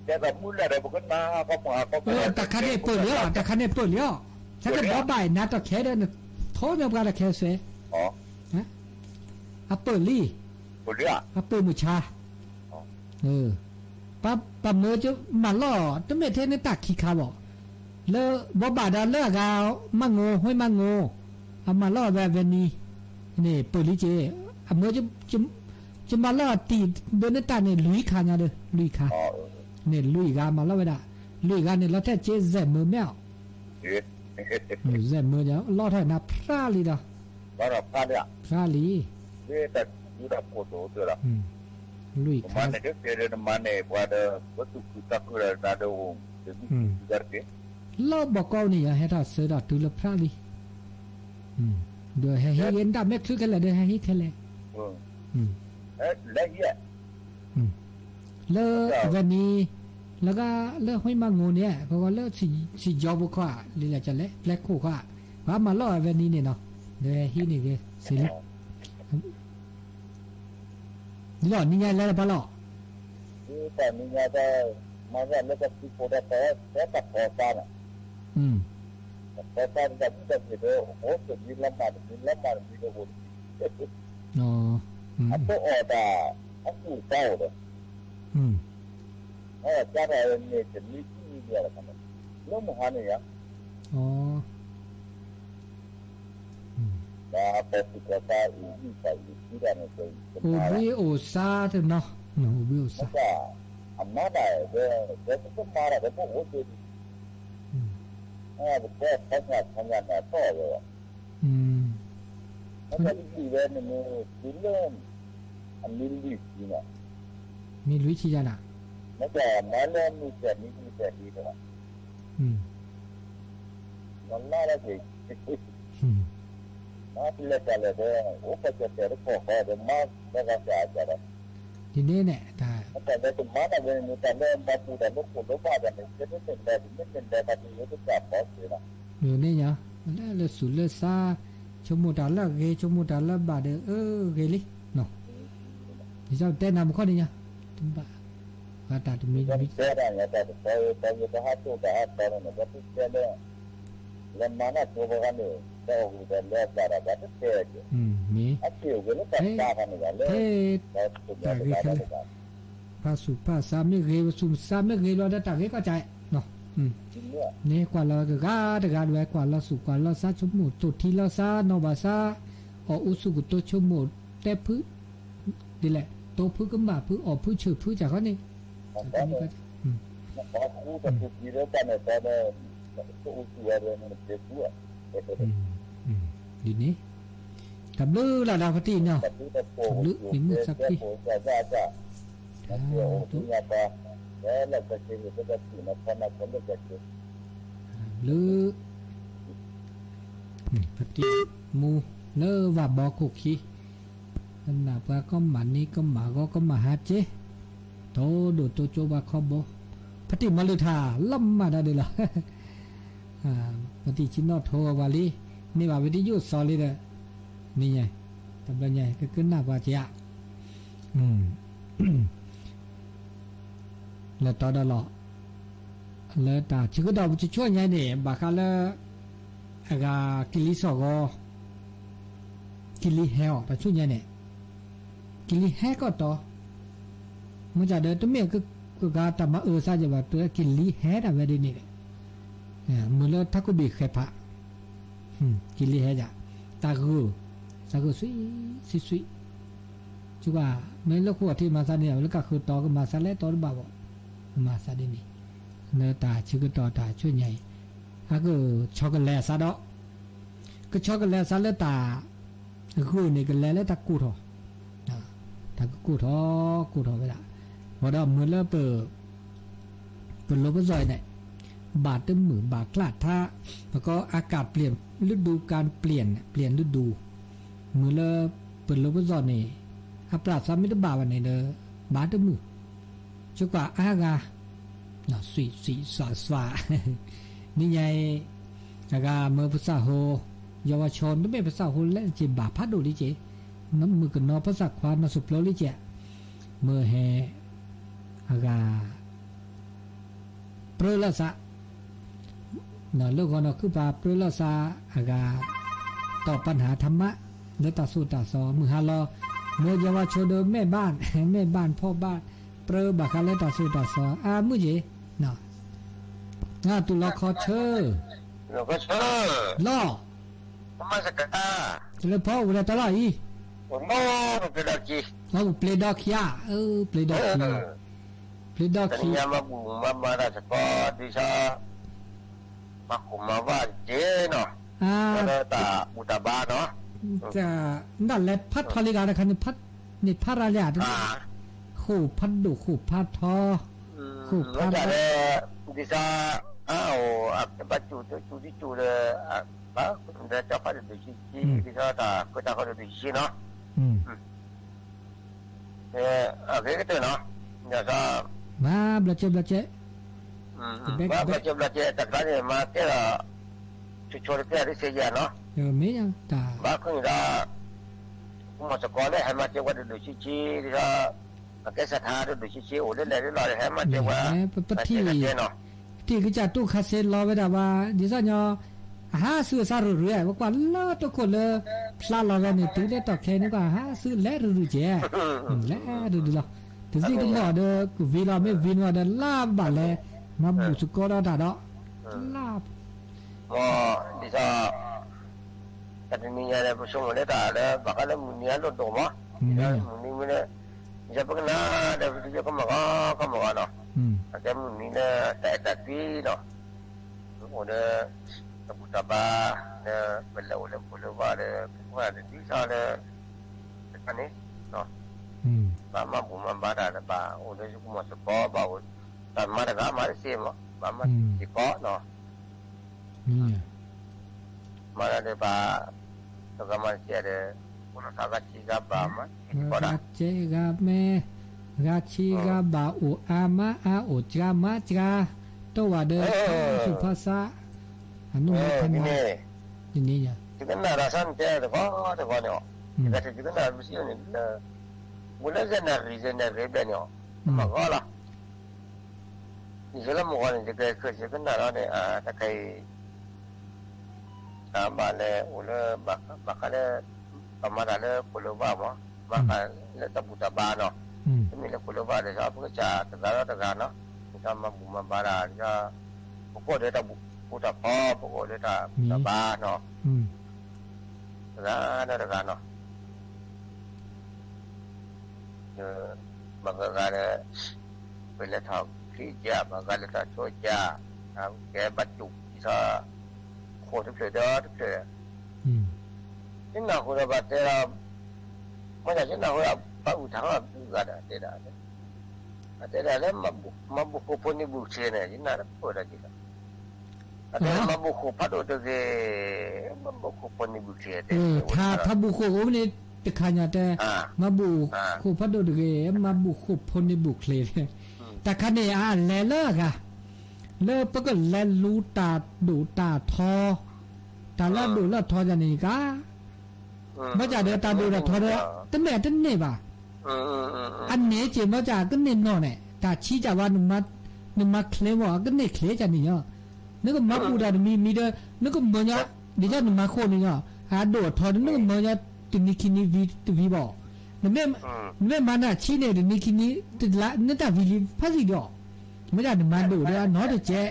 แต่แบบมุ่งอะไรพวกนั้นมาก็มาแต่คันนี้เปิดแล้วฉันก็บอกบ่ายนะต่อแค่เดินโทษเรื่องการแค่เสียอ๋อฮะเปิดลี่เปิดเนี่ยเปิดมือชาปั๊บมือจะมาล่อตั้งแต่เทนตักขี้ขาบอกเลอบอบาดาเลอกาวมังโง่ห้วยมังโง่เอามาล่อแบบนี้นี่เปิดลี่เจมือจะมาล่อตีเดินตาเนี่ยลุยขาเนี่ยเด้อลุยขาเนี่ยลุยกามาล่อไปได้ลุยกาเนี่ยเราแท้เจ๊แซ่มือแมวแซ่มือเนี่ยล่อแท้นับพระลีดาพระลีแต่ยูดาโคโตตัวละลุยมันเนี่ยเดี๋ยวมันเนี่ยว่าเดี๋ยววัตถุกุศลก็เลยนาดูจะเกิดล่อบอกเขาเนี่ยให้เราเสือดัดตุลพระลีเดี๋ยวให้เห็นดาเม็ดคือกันเลยเดี๋ยวให้เห็นกันเลยแล้วเหี้ยเลิกวันนี้แล้วก็เลิกห้อยมังงูเนี่ยเขาก็เลิกสิจอบุกว่าหรือจะเล็กคู่ว่าว่ามาล่อวันนี้เนี่ยเนาะเดี๋ยวให้นี่ก็สิล่อนี่ไงแล้วปะล่อแต่นี่ไงแต่มาเนี่ยเลิกกับที่โคตรแต่ตัดคอตาน่ะแต่ตอนแบบจะเดี๋ยวโอ้สุดยิ่งลำบากมีก็หุ่นอ๋ออันตัวอดอันผู้เจ้าเลยจ้าอะไรเนี่ยจะมีที่เดียวกันเรื่องมหันเนี่ยอ๋อแต่ปกติก็ได้อีกใส่ที่ได้เนี่ยโอบิโอซาเถอะเนาะโอบิโอซาอันนั้นได้เดี๋ยวก็มาแล้วก็โอ้โหบุกแค่ทำงานเนี่ยต่อเลยแล้วก็อีกเรื่องนึงคือเรื่องอันนี้ดีนะมีลุยชิจานะแล้วก็มาเล่นมีแต่ดีนะมันน่ารักดีมาที่เล่นกันเลยโอ้ก็จะเจอพวกเขาเดี๋ยวมาแล้วก็จะอาจจะทีนี้เนี่ยแต่ในตัวมาเนี่ยมีแต่เล่นมาพูดแต่ลูกคนลูกบ้านเนี่ยจะไม่เป็นแบบมาที่ยุทธศาสตร์บอสเลยนะเนี่ยเนาะแล้วสุดเลยซาชมุดาละเกชมุดาละบาเดเกลิเนาะที่เจ้าเต้นนำข้อนี้เนี่ยตุ้มบ้าว่าตาตุ้มมีเต้นอะไรแต่ยุทธศาสตร์ตัวแต่ตอนนั้นก็ตุ้มเต้นเลยแล้วมาเนี่ยตัวกันเนี่ยแต่โอ้โหแต่เลิกได้ก็ตุ้มเต้นมีอาชีพก็เลยแต่ตากันเนี่ยเลยแต่เกลภาษุภาษาไม่เกลสุมสามไม่เกลเราได้ตาเกก็ใจเนาะเนี่ยกว่าเราก็การไว้กว่าเราสุกว่าเราซาชมุดตุทีเราซานอบาซาออุสุกุโตชมุดแต่พื้นดีแหละโตพื้นก็มาพื้นออกพื้นเชื่อพื้นจากเขานี่ก็คู่กับทุกทีแล้วกันเนี่ยตอนนี้ตัวอุสุอะไรมันเจ็บด้วยดีนี้กับลือละดาวพตีเนาะกับลือมีมือสักทีแล้วก็จะมีก็ที่มาทำมาคนเดียวลือพตีมูเลอว่าบอกคุกขี้นั่นน่ะว่าก็มันนี่ก็มาก็มาหาเจโตดูตัวโจบาคอบพตีมาลือทาล่ำมาได้เลยล่ะพตีชินนอโทวาลีนี่ว่าวิทยุสอลีเด้อนี่ไงตำบลใหญ่ก็ขึ้นหน้าว่าจะแล้วตอนนั้นแล้วตาชื่อก็ดอกจะช่วยไงเนี่ยบาคาแล้ว aga kili sogo kili heo ta chu nya ne kili he ko to mo ja de to me ko ga ta ma sa je ba to kili he da ba de ni de mo lo ta ko bi khe pha kili he ja ta go sui chu ga me lo ko thi ma sa ne lo ka khu to ko ma sa le to ba bo ma sa de ni ne ta chu ko to ta chu nya a ko chocolate sa do ko chocolate sa le ta ko ni ko le ta ku tho ta ku thoไปละพอดอมือแล้วเปิดลมก็จ่อยเนี่ยบาดตึ้งมือบาดคลาดท่าแล้วก็อากาศเปลี่ยนฤดูการเปลี่ยนฤดูมือแล้วเปิดลมก็จ่อยนี่อาปราศไม่ได้บาวันไหนเด้อบาดตึ้งมือชุกว่าอากาเนาะสีสว่านี่ไงอากาเมื่อภาษาโฮเยาวชนต้องเป็นภาษาโฮเล่นจีบาพัดดูดิเจน้ำมือกันนอภาษาควานมาสุบโลลิเจเมื่อแฮอากาเปรลสะเนาะลูกคนเราคือปาเปรลสะอากาตอบปัญหาธรรมะเนื้อตาสู้ตาซอมือฮาลอเมื่อเยาวชนเดิมแม่บ้านพ่อบ้านเปรบักคาเลตาสู้ตาซอมือเจเนาะตุลคอเชอเราก็เชื่อล่อมาสักการะแล้วพ่ออุดตลอดอีโอ้โหเป็นดอกจีเราเปลดอกขี้เปลดอกขี้ยามาบุมาได้สปอร์ตดิฉันมาคุมมาว่าเจเนาะแล้วตาอุตบาเนาะจะนั่นแหละพัดทอลิกานะคันพัดนี่พัดอะไรอ่ะคู่พัดดุคู่พัดทอคู่พัดดิฉันปัจจุเลยบ้าคุณจะจับพัดดุชีดิฉันตาก็จะเขาดุชีเนาะโอเคก็เจอเนาะเนี่ยก็มาบลาเจบลาเจแต่การเนี่ยมาเจอช่วยๆเพื่อที่เสียเนาะไม่ยังตาบ้าคุณจะมาสกอเลยให้มาเจอว่าดุชีที่ก็แกสถานดุชีโอ้เล่นอะไรรอให้มาเจอว่าที่ก็จะตู้คาเซ่รอไว้แต่ว่าดิฉันเนาะหาซื้อซารุเรื่อยว่าก่อนละทุกคนเลยพลาดเราเนี่ยตัวเล็กต่อแค่นี้ก็หาซื้อแล้วดูเจ๊แล้วดูละถึงสิ่งที่เราเด้อวิลาไม่วินว่าเด้อลาบาเลยมาบุษกอเราด่าเนาะลาบอ๋อดิฉันแต่ที่มีอะไรผู้ชมเลยด่าเลยปากอะไรมึงเนี่ยรถโดมั้งมึงไม่เนี่ยจะเป็นน่าเดี๋ยวจะก็มาเนาะแต่มึงนี่เนี่ยแต่ที่เนาะโอ้เนี่ยตบาเนี่ยเป็นเราเลยพูดว่าเลยว่าที่ชาเลยอันนี้เนาะมาบุมาบาดาบ้าโอ้เดี๋ยวกูมาสปอร์บ้าแต่มาแต่ก็มาเสียมั้งมาสปอร์เนาะมาแต่บ้าแต่ก็มาเสียเลยคนละสักชีกับบ้ามันสักชีกับแม่สักชีกับบ้าอุอามาอุจามาจาตัวเดิมสุภาษาอันนู้นทำไมที่นี่เนี่ยที่นั่นน่ะรัสันเจ้าแต่ก็เนี่ยที่นั่นน่ะรู้สึกเนี่ยบุญเส้นน่ะรีเส้นน่ะเรียบเนี่ยมาก็ละนี่ฉันละมัวเนี่ยจะเกิดขึ้นที่นั่นแล้วเนี่ยถ้าใครบ้านเลยโอ้เลยบ้านเลยประมาณนั้นเลยคนละบ้านมั้งบ้านเลยตะบุตรบ้านเนาะมีเลยคนละบ้านเลยชอบก็จะตะการเนาะทำมาบุญมาบาราจะพวกเด็กตะบุพุทธพ่อพวกเด็กตะบ้านเนาะตะการเนาะบางการเนี่ยเป็นเรื่องทางที่จะบางการเรื่องช่วยจะแกบรรจุที่ถ้าโคตรทุกเลยทุกเลยที่นั่งคนละบาทแต่เราไม่ใช่ที่นั่งคนละพระอุทังอ่ะดูกันเด็ดแต่แล้วมาบุกคนนี้บุกเชนเนี่ยที่นั่นพูดอะไรกันแต่มาบุกพัดตัวเองมาบุกคนนี้บุกเชนถ้าบุกคนนี้แต่ขยันแต่มาบุกคู่พัดดูเกมาบุกคู่พลในบุกเลยแต่ขณะแลเลิกอะเลิกปก็แลรู้ตาดูตาทอตาละดูละทอจะนี่กะมาจากเดือตาดูละทอเลยตั้งแต่ตั้งเนี่ยป่ะอันนี้เจมาจากก็เน้นนอนเนี่ยแต่ชี้จากว่านุ่มมาเคลว่าก็เน้นเคลจะนี่เนาะนึกว่ามาบูดามีเด้อนึกว่ามัน ဒီကြနမခိုနေရဟာဒိုထော်နမရတနိခိနီဗီဘောနမေမနာချီနေတနိခိနီတလာနတဗီလီဖစီတော့မကြနမန်ဒိုရနော်တကျဲ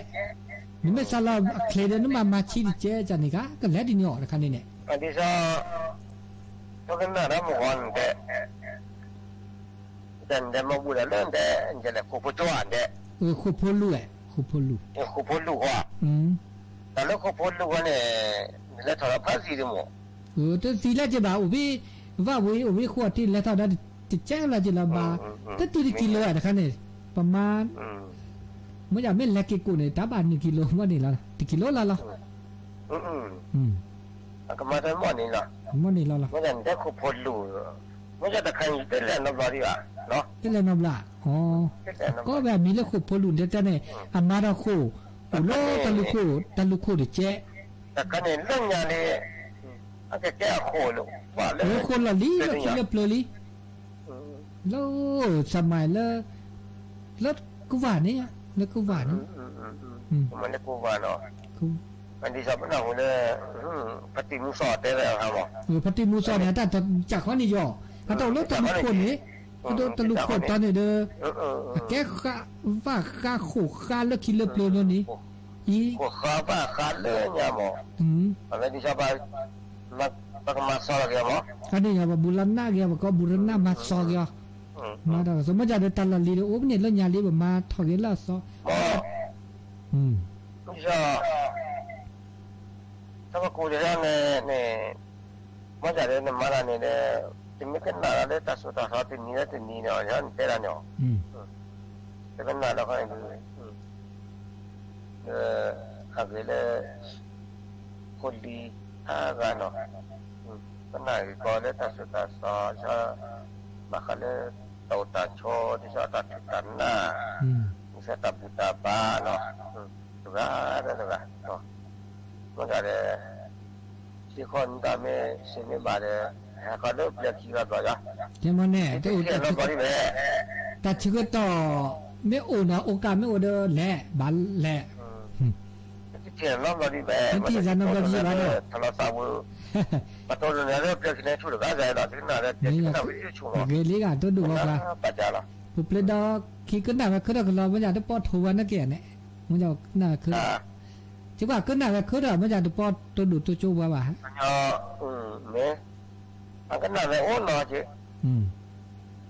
နမေဆလာခလေဒနမမချီကျဲကြနေကကလက်ဒီညောခနေနဲ့ ဒီတော့ကနရမဝန်တဲ့တန်တယ်မဘူးလေတဲ့ကျလေကိုပိုတော့တဲ့ ခုဖိုလူလေခုဖိုလူ ကိုပိုလူဟာတယ်လို့ကိုပိုလူကလည်းလက်ထော်ဖတ်စီတယ်မို့ တစီလက်ကြပါဦးဘီဝဝေခွတ်တိလက်ထော်တဲ့ကျဲလာကြလာပါတတူကီလိုရတခါနေပမာမကြမဲလက်ကကိုနေတာဘာ2ကီလိုမနေလားတကီလိုလာလားကမတယ်မနေလား မနေလား မကြတဲ့ကိုပိုလူမကြတဲ့ခိုင်တယ်လည်းနော်ပါရီอ่ะနော် တယ်လည်းမလားဩก็แบบมีแล้วခုဖိုလူတဲ့နဲ့အမာရခုလောတလူခုတဲ့ကျဲ แต่กันเนี่ยเรื่องงานนี่อาจจะแก้โคลว่าเลย ခုလလီလคิเลปลลีလောสมัยแล้วกูว่านี่แล้วกูว่านี่ มันจะกูว่าเนาะ กู มันที่ชอบมันเอาเลยปฏิมุสอดได้แล้วครับบ่ พติมูซอเนี่ยแต่จากข้อนี้ย่อถ้าต้องลดตะลุคนนี่ตะลุคนตอนนี้เด้อแกว่าค่าขู่ค่าแล้วคิเลปลนี่อี กูข้าบ้าขาดเลยเนี่ยบ่มันที่ชอบมามาสอนกันบ่ อันนี้อย่าบุรันนาแกก็บุรันนามาซอแกมาดาสมมุติจะตะลลีโอ้เนี่ยแล้วญาลีบ่มาถอเกละซอที่ชอบถ้าว่ากูจะเนี่ยมันจะเนี่ยมาแล้วเนี่ยที่ไม่กันน่ะเลยตัดสุดท้ายที่นี่เนาะยันเตระเนาะแต่กันน่ะแล้วก็agile kulli agano kana ko le ta sa sa makale tauta cho di sa ta tanna sa ta buta ba no tuga no mo ga le si kon da me se me ba le ha ka lo pya ki ga ba ya ဒီမနဲ့တူ lo ba ri be ตะชิกตอเมโอนาโอกาเมโอเดแลบาแลที่เราบริเวณที่จะนำไปที่บ้านเนี่ยทะเลาะสาวประตูเนี่ยเราเปลี่ยนที่ชุดก็ได้เราที่นั่นเนี่ยที่นั่นวิธีชุดเกลีก็ตัวดูว่าปัจจัยละปุ๊บเลยดอกขี้ขึ้นหน้าก็คือเราไม่อยากจะปอดทัวนั่นแกเนี่ยมันจะหน้าคือจิว่าขึ้นหน้าก็คือเราไม่อยากจะปอดตัวดูตัวจูว่าเนี่ยอันกันนั่นเลยโอ้หนอจี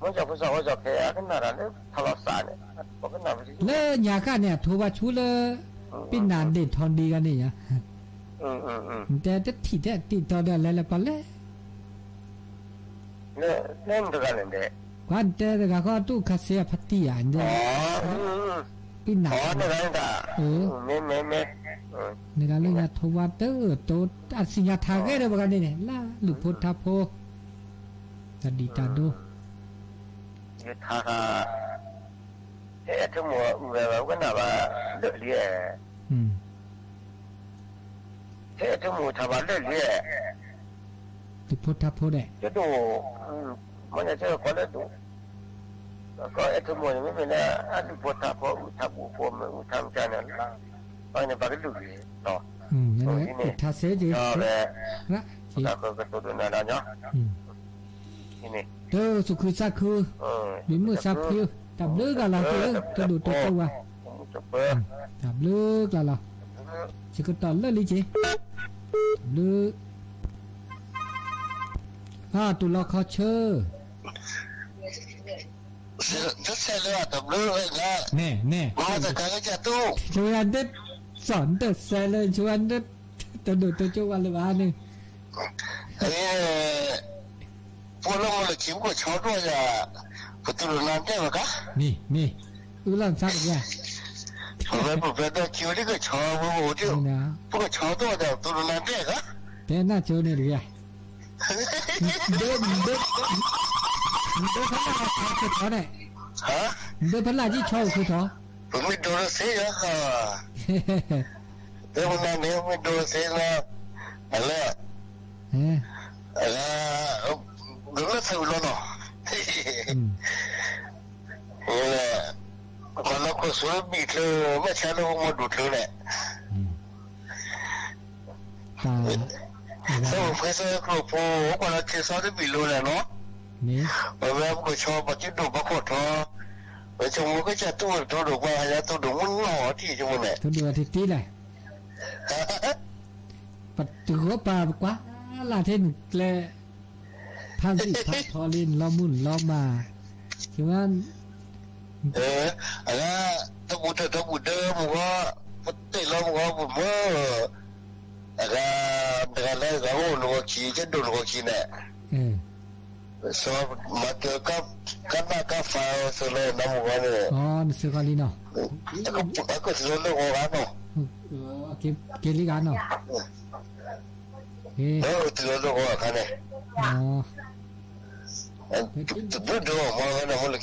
มันจะพูดสาวจะแก่กันนั่นเลยทะเลาะสาวเนี่ยบอกกันนั่นวิธีแล้วยากันเนี่ยทัวชูเลยปินานเด็ดทอนดีกันนี่นะแต่จะที่แต่ติดต่อได้แล้วปะเลยเนี่ยมันกันเนี่ยวันแต่ก็ตู้คาเซียพัตติอันเดียวปินานเนี่ยกันจ้ะเมนี่กันเลยนะทว่าเตอโตอัศยาทาเกเรบกันนี่ล่ะลุพุทธโพตัดดีตาดูยึดทาทั้งหมดแบบว่าน่ะว่าเลือดเลี้ยทั้งหมดทว่าเลือดเลี้ยลุพุทธโพได้จะดูมันจะเจอคนแล้วดูก็ทั้งหมดไม่เป็นนะลุพุทธโพทับอุปมอุทำใจนั่นตอนนี้ปากดูดีต่อนี่ทัศเสจีนะก็ตัวนั่นเนาะนี่เด้อสุขุสักคือมีมือสับพิวตับเลือกอะไรตัวดูตัวตัวตับเลือกอะไรสิก็ตอนเลือกลิจิเลือกตุลาคอเชอร์จะเสร็จแล้วตับเลือกเลยนะแน่มาจากการจะตู้ชวนเด็ดสอนเด็ดเสร็จเลยชวนเด็ดตัวดูตัวจูวันเลยบ้านนึงพวกเราเลยคิดว่าชอบด้วยอ่ะประตูน้ำได้ไหมคะนี่อุลังซักแย่ผมเป็นตัวคิวนี่ก็ชอบโอ้โหเดียวพวกชอบตัวเดียวประตูน้ำได้เหรอแต่น่าเจอเนี่ยหรือไงเดินพันลาคือท้อเนี่ยเดินพันลาที่ชอบคือท้อผมไม่ดูเสียค่ะเดี๋ยววันนี้ไม่ดูเสียแล้วอะไรดูแลเสร็จแล้วเนาะคนเราก็สวยมีเธอไม่ใช่เรามาดูเธอแหละตา ตา Sao phải sao có phố còn là cái sao đấy bị lừa này nó นี่ bởi vì em có cho mà chứ đồ bác khổ thôi bởi trong một cái chả tôi cho đồ qua hay là tôi đúng muốn nhỏ thì trong một này ทุกเดือนอาทิตย์ที่แหละปัดตัวปลากว่าลาเทนแกลพาสิพาทอลินล้อมุนล้อมาคิดว่า à là tao bụt đơ mà có mất tiền lo mà có bụt mơ à là cái hồ nó khí chất đồ nó khí này เออ so mà cái các phao sơ lên nó một cái này อ๋อซื้อก่อนลีเนาะ có sơ lên hồ cá nó เก็บลิกันเนาะเฮ้ sơ lên hồ cá này อ๋อ tôi biết đâu mà nó không được